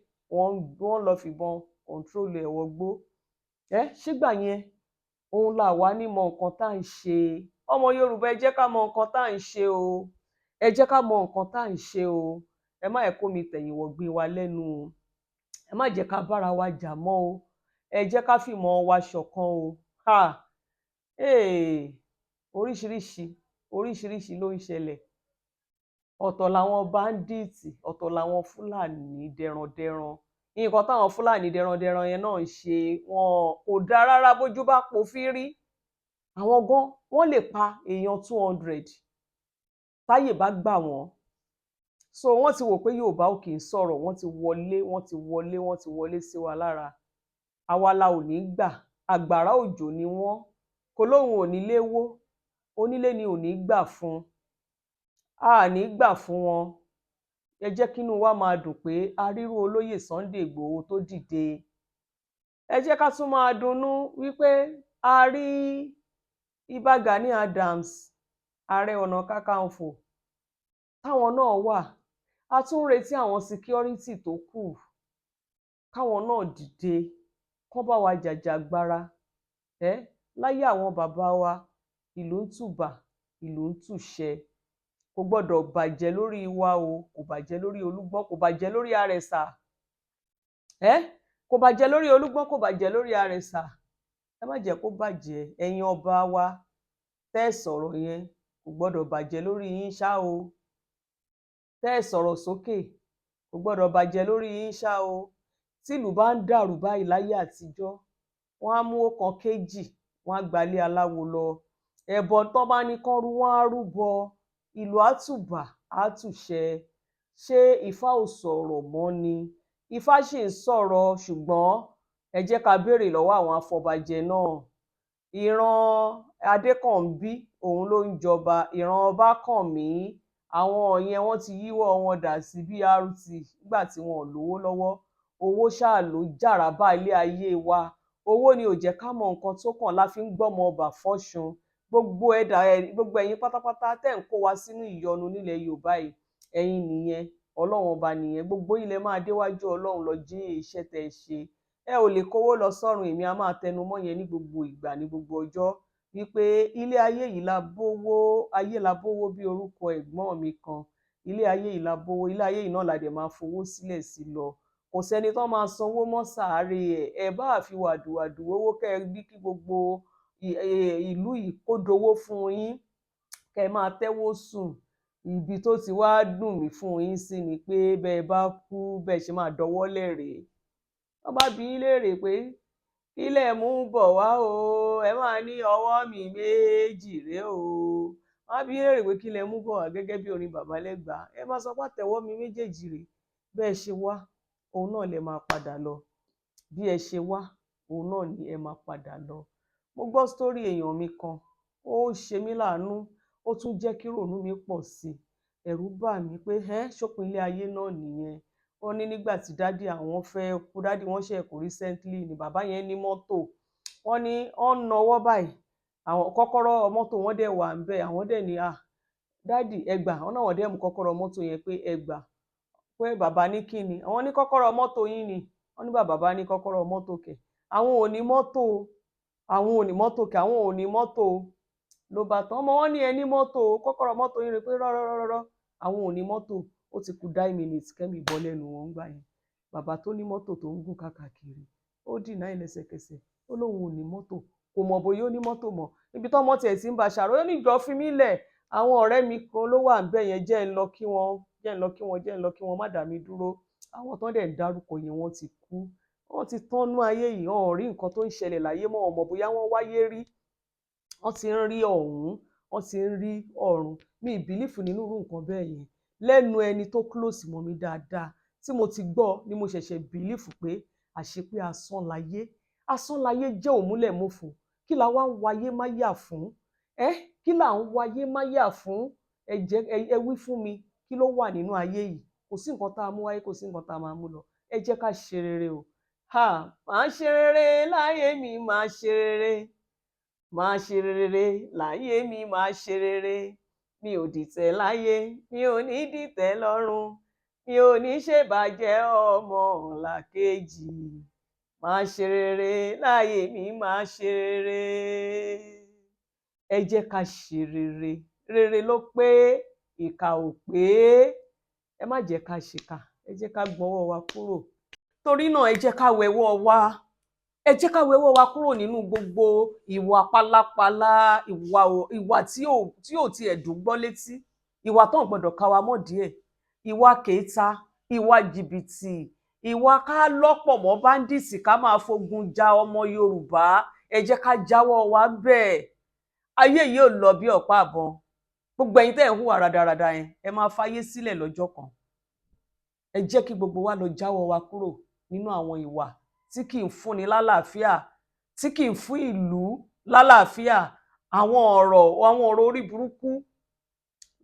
wọ́n lọ fìbọn kọ̀ǹtrólù ẹ̀ wọgbó. Ṣígbà yẹn òun là wá ní mọ nǹkan tá à ń ṣe. Ọmọ Yorùbá ẹ jẹ́ ká mọ nǹkan tá à ń ṣe o, ẹ jẹ́ ká mọ nǹkan tá à ń ṣe o. Ẹ má yẹ kó mi tẹ̀yìn wọ̀gbìn wa lẹ́nu o, ẹ má jẹ́ ká bára wa jà mọ́ o, ẹ jẹ́ ká fìmọ̀ wa ṣọ̀kan o. Oríṣiríṣi ló ń ṣẹlẹ̀. Ọ̀tọ̀ làwọn báńdíìtì, ọ̀tọ̀ làwọn Fúlàní dẹrandẹran. Nǹkan táwọn Fúlàní dẹrandẹran yẹn náà ń ṣe wọn kò dáa rárá bójú bá po fírí. Àwọn gan wọ́n lè pa èèyàn 200 táyè bá gbà wọ́n. So wọ́n ti wò pé Yorùbá ò kì í sọ̀rọ̀, wọ́n ti wọlé sí wa lára. Àwa la ò ní gbà, àgbàrá òjò ni wọ́n, kò lóhùn ò nílé wó, onílé ni ò ní gbà fún. A ní gbà fún wọn. Ẹ jẹ́ kínú wa máa dùn pé a rírú olóyè Sunday Ìgbòho tó dìde. Ẹ jẹ́ ká tún máa dunnú wípé a rí Ìbà Gani Adams, Ààrẹ Ọ̀nà Kakanfò, táwọn náà wà. A tún retí àwọn security tó kù káwọn náà dìde kán bá wa jàjàgbara. Láyé àwọn bàbá wa ìlú ń tùbà ìlú ń tùṣẹ. Kò gbọ́dọ̀ bàjẹ́ lórí wa o, kò bàjẹ́ lórí Olúgbọ́n, kò bàjẹ́ lórí Àrẹ̀sà. Kò bàjẹ́ lórí Olúgbọ́n, kò bàjẹ́ lórí Àrẹ̀sà. Ẹ má jẹ́ kó bàjẹ́. Ẹ̀yin ọba wa tẹ́ ẹ sọ̀rọ̀ yẹn kò gbọ́dọ̀ bàjẹ́ lórí yín ṣá o. Tẹ́ ẹ sọ̀rọ̀ sókè kò gbọ́dọ̀ bàjẹ́ lórí yín ṣá o. Tílùú bá ń dàrú báyìí láyé àtijọ́, wọ́n á mú ọ̀kan kéjì, wọ́n á gbalé aláwo lọ. Ẹbọ tán bá ní kán rú wọ́n á rúbọ. Ìlú á tùbà á tùṣẹ. Ṣé Ifá ò sọ̀rọ̀ mọ́ ni? Ifá ṣì ń sọ̀rọ̀, ṣùgbọ́n ẹ jẹ́ ká béèrè lọ́wọ́ àwọn afọbajẹ náà. Ìran Adékànbí òun ló ń jọba, ìran Ọbákànmí àwọn yẹn wọ́n ti yíwọ́ wọn dà sí BRT nígbà tí wọn ò lówó lọ́wọ́. Owó ṣáà ló jàrábà ilé ayé wa. Owó ni ò jẹ́ ká mọ nǹkan tó kàn la fi ń gbọ́mọ ọba fọ́ṣun. Gbogbo ẹ̀yin pátápátá tẹ́ ń kó wa sínú ìyọnu nílẹ̀ Yorùbá yìí, ẹ̀yin nìyẹn, Ọlọ́run ọba nìyẹn. Gbogbo ilẹ̀ máa déwájú Ọlọ́run lọ jí iṣẹ́ tẹ́ ẹ ṣe. Ẹ ò lè kówó lọ sọ́run. Èmi a máa tẹnu mọ́ yẹn ní gbogbo ìgbà ní gbogbo ọjọ́ wípé ilé ayé yìí la bówó, ayé la bówó bí orúkọ ẹ̀gbọ́n mi kan. Ilé ayé yìí la bówó, ilé ayé yìí náà la dẹ̀ máa fowó sílẹ̀ sí lọ. Kò sẹ́ni tó máa sanwó mọ́ sàárè ẹ̀. Ẹ bá fi wàdùwàdù owó kẹ́ ẹ bí kí gbogbo ìlú yìí kó dowó fún yín, kẹ́ ẹ máa tẹ́wó sùn. Ibi tó ti wá dùn mí fún yín sí ni pé bẹ́ẹ̀ bá kú bẹ́ẹ̀ ṣe máa dọwọ́lẹ̀ rèé. Wọ́n bá bi yín léèrè pé ilẹ̀ mú bọ̀ wá o, ẹ máa ní ọwọ́ mi méjì rèé o. Wọ́n á bi yín léèrè pé kí lẹ mú bọ̀ wá gẹ́gẹ́ bí orin Bàbá Lẹ́gbàá. Ẹ máa sọ pé àtẹ́wọ́ mi méjèèjì rèé. Bẹ́ẹ̀ ṣe wá òun náà lẹ máa padà lọ. Bí ẹ ṣe wá òun náà ni ẹ máa padà lọ. Mo gbọ́ sítórì èèyàn mi kan, ó ṣe mí láàánú, ó tún jẹ́ kí ìrònú mi pọ̀ sí i. Ẹ̀rù bà mí pé ṣópin ilé ayé náà nìyẹn. Wọ́n ní nígbà tí dádì àwọn fẹ́ kú, dádì wọ́n ṣe kú recently ni bàbá yẹn ní mọ́tò. Wọ́n ní wọ́n ń nawọ́ báyìí, àwọn kọ́kọ́rọ́ mọ́tò wọn dẹ̀ wà ńbẹ̀. Àwọn dẹ̀ ní dádì ẹ gbà. Wọ́n náà wọ́n dẹ̀ mú kọ́kọ́rọ́ mọ́tò yẹn pé ẹ gbà. Pé bàbá ní kí ni? Àwọn ní kọ́kọ́rọ́ mọ́tò yín ni. Wọ́n ní bàbá ní kọ́kọ́rọ́ mọ́tò kẹ̀. Àwọn ò ní mọ́tò, àwọn ò ní mọ́tò kẹ̀, àwọn ò ní mọ́tò. Ló bá tán. Ọmọ wọn ní ẹ ní mọ́tò, kọ́kọ́rọ́ mọ́tò yín rè pé rọ́rọ́rọ́rọ́. Àwọn ò ní mọ́tò. Ó ti kú 9 minutes kẹ́mi bọ́ lẹ́nu wọn gbà yẹn. Bàbá tó ní mọ́tò tó ń gùn káàkiri, ó deny lẹ́sẹ̀kẹsẹ̀. Ó lóun ò ní mọ́tò. Kò mọ̀ bóyá ó ní mọ́tò mọ́. Ibi tó mọ́ tiẹ̀ sí ń bá ṣàrò, ó ní ìjọ fi mí lẹ̀. Àwọn ọ̀rẹ́ mi kan ló wà ńbẹ̀ yẹn, jẹ́ ń lọ kí wọn, má dà mí dúró. àwọn tó dẹ̀ ń dárúkọ yẹn wọ́n ti kú, wọ́n ti tọ́nú ayé yìí, wọn ò rí nǹkan tó ń ṣẹlẹ̀ láyé mọ́, ọmọ bóyá wọ́n wáyé rí, wọ́n ti ń rí ọ̀hún, wọ́n ti ń rí ọ̀run. Mi ì bìlífù nínú irú nǹkan bẹ́ẹ̀ yẹn. Lẹ́nu ẹni tó close mọ́ mi dáadáa tí mo ti gbọ́ ni mo ṣẹ̀ṣẹ̀ bìlífù pé àṣepé asán láyé jẹ́ òmúlẹ̀múfò. Kí la wá ń wáyé máyà fún? Kí là ń wáyé máyà fún? Ẹ wí fún mi, kí ló wà nínú ayé yìí? Kò sí nǹkan tá a mú wáyé, kò sí nǹkan tá a máa mú lọ. Ẹ jẹ́ ká ṣe rere o. Màá ṣe rere láyé mi, màá ṣe rere. Màá ṣe rere láyé mi, màá ṣe rere. Mi ò dìtẹ̀ láyé, mi ò ní dìtẹ̀ lọ́run. Mi ò ní ṣèbàjẹ́ ọmọlàkejì. Màá ṣe rere láyé mi, màá ṣe rere. Ẹ jẹ́ ká ṣe rere. Rere ló pé, ìkà ò pé. Ẹ má jẹ́ ká ṣìkà, ẹ jẹ́ ká gbọ́wọ́ wa kúrò. Torí náà ẹ jẹ́ ká wẹ̀wọ́ wa. Ẹ jẹ́ ká wẹ̀wọ́ wa kúrò nínú gbogbo ìwà pálapàla, ìwà tí ò tiẹ̀ dùn gbọ́ létí, ìwà tó ń gbọ́dọ̀ ká wa mọ́ díẹ̀, ìwà kèéta, ìwà jìbìtì, ìwà ká lọ́pọ̀ mọ́ báńdíìtì ká máa fogun ja ọmọ Yorùbá. Ẹ jẹ́ ká jáwọ́ wa bẹ́ẹ̀. Ayé yìí ò lọ bí ọ̀pá àbọn. Gbogbo ẹ̀yin tẹ́ ẹ̀ ń hùwà rádaràda yẹn, ẹ máa fayé sílẹ̀ lọ́jọ́ kan. Ẹ jẹ́ kí gbogbo wa lọ jáwọ́ wa kúrò nínú àwọn ìwà tí kì í fúnni lálàáfíà, tí kì í fún ìlú lálàáfíà, àwọn ọ̀rọ̀ orí burúkú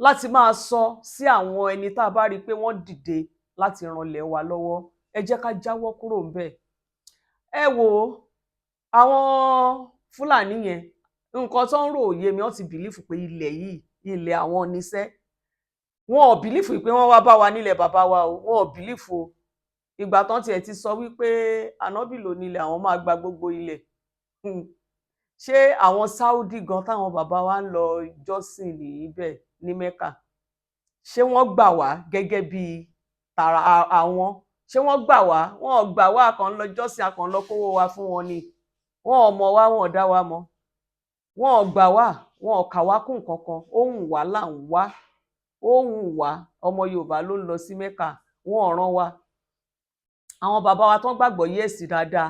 láti máa sọ sí àwọn ẹni tá a bá rí i pé wọ́n dìde láti ranlẹ̀ wa lọ́wọ́. Ẹ jẹ́ ká jáwọ́ kúrò ńbẹ̀. Ẹ wò àwọn Fúlàní yẹn, nǹkan tó ń rò òye mi, wọ́n ti bìlífù pé ilẹ̀ yìí, ilẹ̀ àwọn níṣẹ́. Wọn ò bìlífù pé wọ́n wá bá wa nílẹ̀ bàbá wa o, wọn ò bìlífù o. Ìgbà tán tiẹ̀ ti sọ wípé ànábì ló nílẹ̀, àwọn máa gba gbogbo ilẹ̀. Ṣé àwọn Sáúdì gan táwọn bàbá wa ń lọ jọ́sìn níbẹ̀ ní Mẹ́kà, ṣé wọ́n gbà wá gẹ́gẹ́ bí tara àwọn? Ṣé wọ́n gbà wá? Wọn ò gbà wá, kàn lọ jọ́sìn, a kàn lọ kówó wa fún wọn ni. Wọn ò mọ̀ wá, wọn ò dá wa mọ̀. Wọn ò gbà wá, wọn ò kà wá kún kankan. Ó wù wá là ń wá. Ó wù wá, ọmọ Yorùbá ló ń lọ sí Mẹ́kà, wọn ò rán wa. Àwọn bàbá wa tán gbàgbọ́ yẹ́sì dáadáa,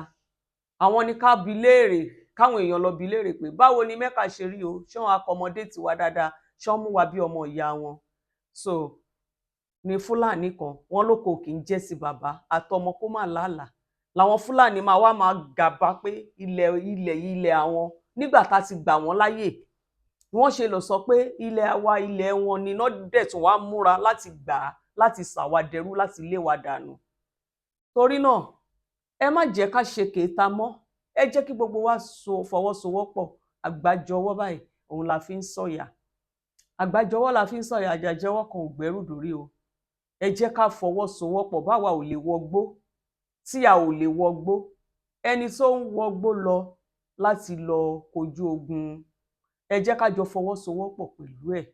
àwọn ni ká bi léèrè, káwọn èèyàn lọ bi léèrè pé báwo ni Mẹ́kà ṣe rí o? Ṣé wọn accommodate wa dáadáa? Ṣé wọ́n mú wa bí ọmọ ìyá wọn? So ní Fúlàní kan, wọ́n ló kò kì í jẹ́ sí bàbá àtọmọ kó má làálàá. Làwọn Fúlàní máa gàba pé ilẹ̀ àwọn, nígbà tá ti gbà wọ́n láyè. Wọ́n ṣe lọ sọ pé ilẹ̀ wa, ilẹ̀ wọn ni, iná dẹ̀ tún wá múra láti gbà á, láti ṣàwádẹrú, láti lé wa dànù. Torí náà ẹ má jẹ́ ká ṣe kèéta mọ́. Ẹ jẹ́ kí gbogbo wa fọwọ́sowọ́pọ̀. Àgbájọwọ́ báyìí òun la fi ń sọ̀yà. Àgbájọwọ́ la fi ń sọ̀yà, àjàjọwọ́ kan ò gbẹ́rù dórí o. Ẹ jẹ́ ká fọwọ́sowọ́pọ̀. Báwa ò lè wọgbó, tí a ò lè wọgbó, ẹni tó ń wọgbó lọ láti lọ kojú ogun, ẹ jẹ́ ká jọ fọwọ́sowọ́pọ̀ pẹ̀lú ẹ̀.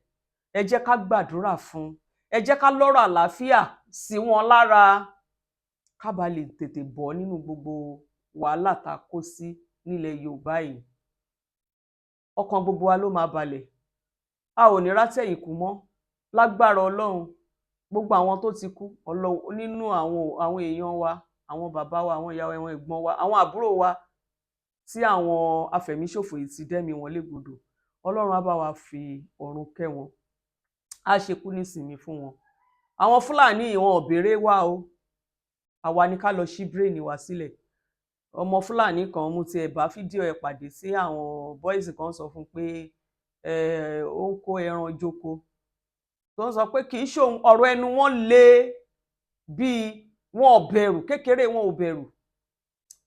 Ẹ jẹ́ ká gbàdúrà fún. Ẹ jẹ́ ká lọ́rọ̀ àlàáfíà sí wọn lára, ká bá lè tètè bọ́ nínú gbogbo wàhálà tá a kó sí nílẹ̀ Yorùbá yìí. Ọkàn gbogbo wa ló máa balẹ̀. A ò ní rátẹ̀yìnkù mọ́ lágbára Ọlọ́run. Gbogbo àwọn tó ti kú nínú àwọn èèyàn wa, àwọn bàbá wa, àwọn ìyá wa, àwọn ẹ̀gbọ́n wa, àwọn àbúrò wa tí àwọn afẹ̀míṣòfò yìí ti dẹ́mi wọn légbodò, Ọlọ́run á bá wa fi ọ̀run kẹ́ wọn. Á ṣekú nísìnyí fún wọn. Àwọn Fúlàní yìí wọn ò béèrè wa o. Àwa ni ká lọ ṣí bírèènì wa sílẹ̀. Ọmọ Fúlàní kan mú ti ẹ̀ bá fídíò ẹ̀ pàdé sí àwọn bọ́ìsì kan sọ fún pé ó ń kó ẹran jókòó. Tó ń sọ pé kì í ṣe ọ̀rọ̀ ẹnu wọn le bíi wọn ò bẹ̀rù, kékeré wọn ò bẹ̀rù.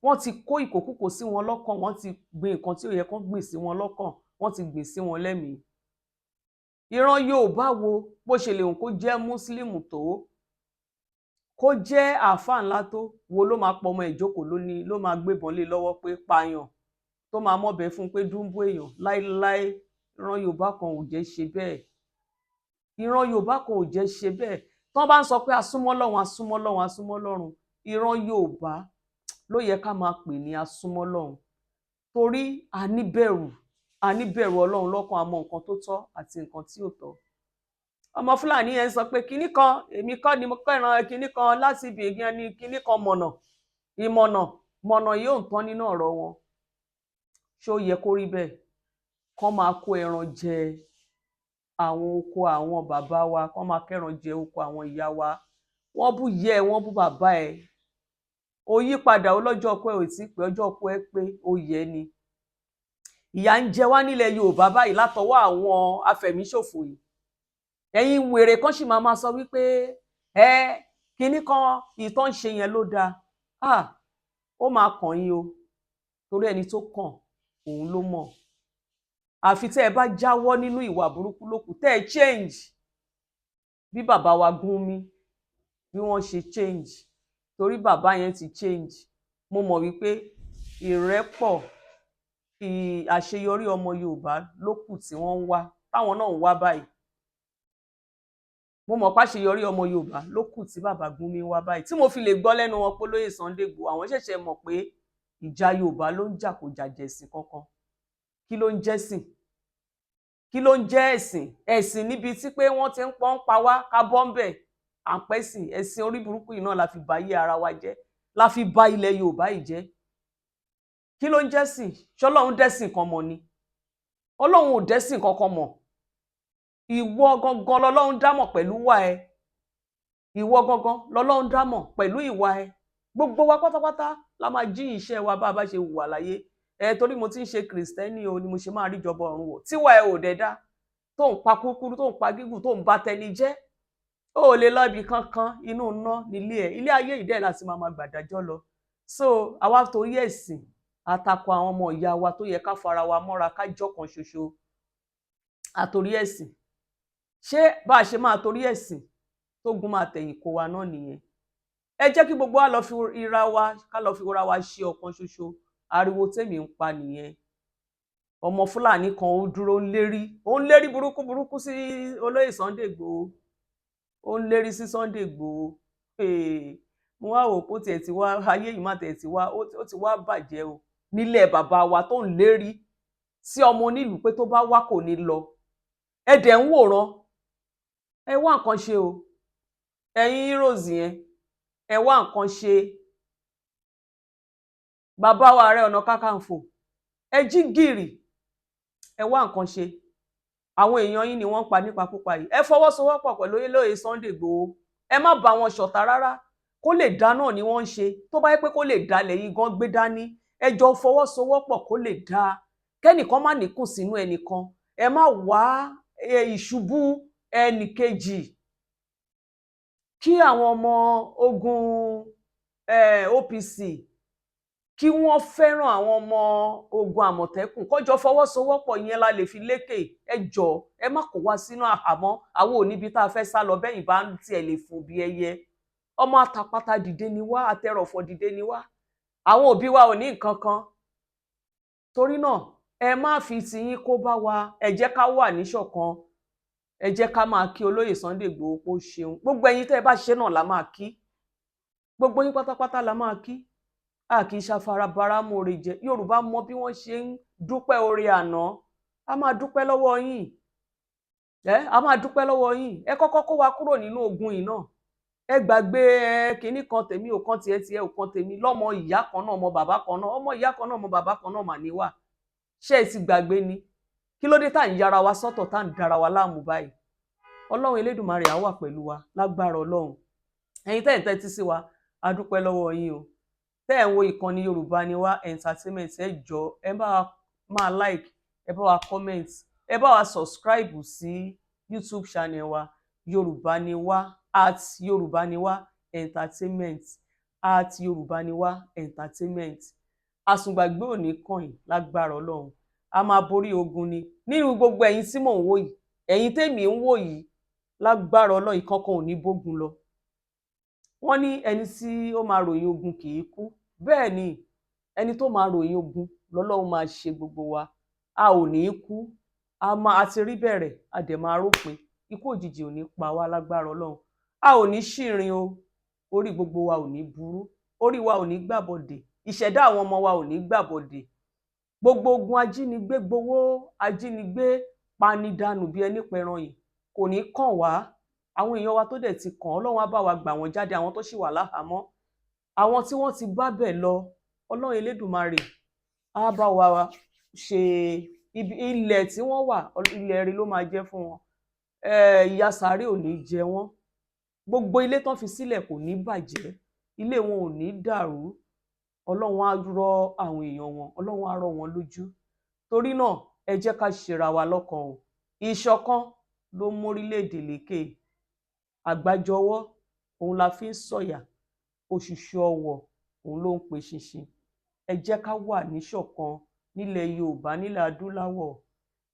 Wọ́n ti kó ìkòkúkò sí wọn lọ́kàn, wọ́n ti gbin nǹkan tí ó yẹ kán gbìn sí wọn lọ́kàn, wọ́n ti gbìn sí wọn lẹ́mìí. Ìran Yorùbá wo bó ṣe lè hùn kó jẹ́ Mùsùlùmù tó, kó jẹ́ àáfàá ńlá tó, wo ló máa pọmọ ìjókòó lónìí, ló máa gbébọn lé lọ́wọ́ pé pààyàn, tó máa mọ́bẹ fún pé dúnbú èèyàn. Láíláí ìran Yorùbá kan ò jẹ́ ṣe bẹ́ẹ̀. Ìran Yorùbá kan ò jẹ́ ṣe bẹ́ẹ̀. Tán bá ń sọ pé asúnmọ́ Ọlọ́run, asúnmọ́ Ọlọ́run, asúnmọ́ Ọlọ́run, ìran Yorùbá ló yẹ ká máa pè ní asúnmọ́ Ọlọ́run. Torí a ní bẹ̀rù Ọlọ́run lọ́kàn, a mọ nǹkan tó tọ́ àti nǹkan tí ò tọ́. ọmọ Fúlàní yẹn sọ pé kinní kan èmi kọ́ ni mo kẹ́ran kinní kan láti ibì yẹn ni kinní kan mọ̀nà yóò ń tán nínú ọ̀rọ̀ wọn. Ṣó yẹ kó rí bẹ́ẹ̀ kán máa kó ẹran jẹ àwọn oko àwọn bàbá wa, kán máa kẹ́ran jẹ oko àwọn ìyá wa? Wọ́n bú yẹ ẹ, wọ́n bú bàbá ẹ, ó yí padà ọlọ́jọ́ ọkọ ẹ ò tí pé ọjọ́ ọkọ ẹ pé ó yẹ ni. Ìyà ń jẹ wá nílẹ̀ Yorùbá báyìí látọwọ́ àwọn afẹ̀míṣòfò yìí. Ẹ̀yin wèrè kan sì máa sọ wípé kinní kan ìtàn ṣe yẹn ló dáa. Ó máa kàn yín o, torí ẹni tó kàn òun ló mọ̀. Àfi tẹ́ ẹ bá jáwọ́ nínú ìwà burúkú lókù, tẹ́ ẹ change bí bàbá wa Gúnmi bí wọ́n ṣe change, torí bàbá yẹn ti change. Mo mọ̀ wípé ìrẹ́pọ̀ àṣeyọrí ọmọ Yorùbá lókù tí wọ́n ń wá, táwọn náà ń wá báyìí. Mo mọ̀ pé àṣeyọrí ọmọ Yorùbá lókù tí bàbá Gúnmi ń wá báyìí, tí mo fi lè gbọ́ lẹ́nu wọn pé olóyè Sunday Igboho àwọn ṣẹ̀ṣẹ̀ mọ̀ pé ìjà Yorùbá ló ń jà, kò jàjẹ̀ ẹ̀sìn kankan. Kí ló ń jẹ́sìn? Kí ló ń jẹ́ ẹ̀sìn? Ẹ̀sìn níbi tí pé wọ́n ti ń pọ́n pa wá ká bọ́ ń bẹ̀ à ń pẹ́sìn. Ẹ̀sìn orí burúkú yìí náà la fi bà ayé ara wa jẹ́, la fi bà ilẹ̀ Yorùbá yìí jẹ́. Kí ló ń jẹ́sìn? Ṣọlọ́run dẹ́sìn kan mọ̀ ni? Ọlọ́run ò dẹ́sìn kankan mọ̀. Ìwọ gangan lọ́lọ́run dámọ̀ pẹ̀lú ìwà ẹ. Ìwọ gangan lọ́lọ́run dámọ̀ pẹ̀lú ìwà ẹ. Gbogbo wa pátápátá la máa jí iṣẹ́ wa bá a bá ṣe hùwà láyé. Torí mo ti ń ṣe Kìrìsìtẹ́nì o ni mo ṣe máa rí ìjọba ọ̀run wọ̀. Tíwà ẹ ò dẹ̀ dá, tó ń pa kúkúrú, tó ń pa gígùn, tó ń bà tẹni jẹ́, ó lè lọ ibì kankan, inú iná nílé ẹ̀. Ilé ayé ìdẹ́ láti máa gbàdájọ́ lọ. So àwa torí ẹ̀sìn àtakò àwọn ọmọ ìyá wa tó yẹ ká fara wa mọ́ra ká jọ́ kan ṣoṣo. Àtorí ẹ̀sìn. Ṣé bá a ṣe máa torí ẹ̀sìn tógun máa tẹ̀yìn kó wa náà nìyẹn? Ẹ jẹ́ kí gbogbo wa lọ fi ra wa, ká lọ fi ra wa ṣe ọ̀kan ṣoṣo. Ariwo tèmi ń pa nìyẹn. Ọmọ Fúlàní kan ó dúró ń lérí burúkú sí olóyè Sunday Igboho. Ó ń lérí sí Sunday Igboho. Mo wá wò pé ó tiẹ̀ ti wá, ayé yìí má tiẹ̀ ti wá, ó ti wá bàjẹ́ o. Nílẹ̀ bàbá wa tó ń lérí sí ọmọ onílùú pé tó bá wá kò ní lọ. Ẹ dẹ̀ ń wòran. Ẹ wá nǹkan ṣe o. Ẹ̀yin heroes yẹn, ẹ wá nǹkan ṣe. Bàbá wa Ààrẹ Ọ̀nà Kakanfò, ẹ jí gìrì, ẹ wá nǹkan ṣe. Àwọn èèyàn yín ni wọ́n ń pa nípakúpa yìí. Ẹ fọwọ́sowọ́pọ̀ pẹ̀lú olóyè Sunday Igboho. Ẹ má bá wọn ṣọ̀tá rárá. Kó lè dá náà ni wọ́n ń ṣe. Tó bá yẹ pé kó lè dá lẹ́yìn gan gbé dání, ẹ jọ fọwọ́sowọ́pọ̀ kó lè dá. Kẹ́nìkan má níkùn sínú ẹnìkan. Ẹ má wá ìṣubú ẹnìkejì. Kí àwọn ọmọ ogun OPC kí wọ́n fẹ́ràn àwọn ọmọ ogun Àmọ̀tẹ́kùn, kọjọ fọwọ́sowọ́pọ̀, yẹn la lè fi lékè. Ẹ jọ̀ọ́ ẹ má kó wá sínú àhámọ́. Àwọn ò níbi tá a fẹ́ sá lọ bẹ́yìn bá ń tiẹ̀ lè fò bí ẹyẹ. Ọmọ àtàpátá dìde ni wá, àtẹrọ̀fọ̀ dìde ni wá. Àwọn òbí wa ò ní nǹkan kan. Torí náà ẹ má fi tiyín kó bá wa. Ẹ jẹ́ ká wà níṣọ̀kan. Ẹ jẹ́ ká máa kí olóyè Sunday Igboho kó ṣeun. Gbogbo ẹ̀yin tẹ́ ẹ bá ṣe náà la máa kí. Gbogbo yín pátápátá la máa kí. A kì í ṣafarabara mọ́re jẹ. Yorùbá mọ bí wọ́n ṣe ń dúpẹ́ oore àná. A máa dúpẹ́ lọ́wọ́ yín. A máa dúpẹ́ lọ́wọ́ yín. Ẹ kọ́kọ́ kó wa kúrò nínú ogun yìí náà. Ẹ gbàgbé kinní kan tèmi ò kan tiẹ̀ ò kan tèmi. Lọ́mọ ìyá kan náà, ọmọ bàbá kan náà. Ọmọ ìyá kan náà, ọmọ bàbá kan náà mà ní wà. Ṣé ẹ ti gbàgbé ni? Kí ló dé tá ń yára wa sọ́tọ̀, tá ń dára wa láàmú báyìí? Ọlọ́run Elédùmarè á wà pẹ̀lú wa lágbára Ọlọ́run. Ẹ̀yin tẹ́ ẹ̀ ń tẹ́tí sí wa, a dúpẹ́ lọ́wọ́ yín o. Tẹ́ ẹ̀ ń wo ìkànnì Yorùbá ni wá entertainment, ẹ jọ̀ọ́ ẹ bá wa máa like, ẹ bá wa comment, ẹ bá wa subscribe sí YouTube channel wa Yorùbá ni wá @Yorùbá ni wá entertainment @Yorùbá ni wá entertainment. Àsùngbàgbé ò ní kàn yín lágbára Ọlọ́run. A máa borí ogun ni. Nínú gbogbo ẹ̀yin tí mò ń wò yìí, ẹ̀yin tèmi ń wò yìí, lágbára Ọlọ́run ìkankan ò ní bógun lọ. Wọ́n ní ẹni tí ó máa ròyìn ogun kì í kú. Bẹ́ẹ̀ ni ẹni tó máa ròyìn ogun lọ́lọ́run máa ṣe gbogbo wa. A ò ní kú. A ti rí bẹ̀rẹ̀, a dẹ̀ máa rópin. Ikú òjijì ò ní pa wá lágbára Ọlọ́run. A ò ní ṣìrìn o. Orí gbogbo wa ò ní burú. Orí wa ò ní gbàbọ̀dè. Ìṣẹ̀dá àwọn ọmọ wa ò ní gbàbọ̀dè. Gbogbo ogun ajínigbé gbowó, ajínigbé panidànù bí ẹni pẹran yìí. kò ní kàn wá. Àwọn èèyàn wa tó dẹ̀ ti kàn, Ọlọ́run á bá wa gbà wọ́n jáde, àwọn tó ṣì wà láhàámọ́, àwọn tí wọ́n ti bá bẹ̀ lọ, Ọlọ́run Elédùmarè á bá wa ṣe ilẹ̀ tí wọ́n wà, ilẹ̀ rere ló máa jẹ́ fún wọn. Ìyà sàárè ò ní jẹ wọ́n, gbogbo ilé tán fi sílẹ̀ kò ní bàjẹ́, ilé wọn ò ní dàrú. Ọlọ́run á rọ àwọn èèyàn wọn, Ọlọ́run á rọ wọn lójú. Torí náà ẹ jẹ́ ká ṣera wa lọ́kan o. Ìṣọ̀kan ló mú orílẹ̀-èdè lékè. Àgbájọwọ́ òun la fi ń sọ̀yà, òṣùṣù ọwọ̀ òun ló ń pe ṣinṣin. Ẹ jẹ́ ká wà níṣọ̀kan nílẹ̀ Yorùbá, nílẹ̀ adúláwọ̀.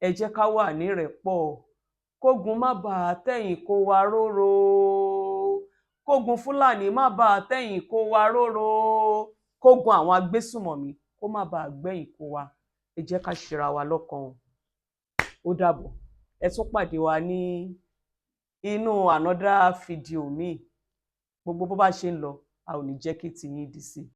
Ẹ jẹ́ ká wà nírẹ̀pọ̀. Kógun má bàa tẹ̀yìn kó wa róró, kógun Fúlàní má bàa tẹ̀yìn kó wa róró, kógun àwọn agbésùnmọ̀mí kó má bàa gbẹ̀yìn kó wa. Ẹ jẹ́ ká ṣera wa lọ́kan o. Ó dàbọ̀. Ẹ tún pàdé wa ní inú another fídíò míì. Gbogbo bó bá ṣe ń lọ, a ò ní jẹ́ kí tiyín dí sí.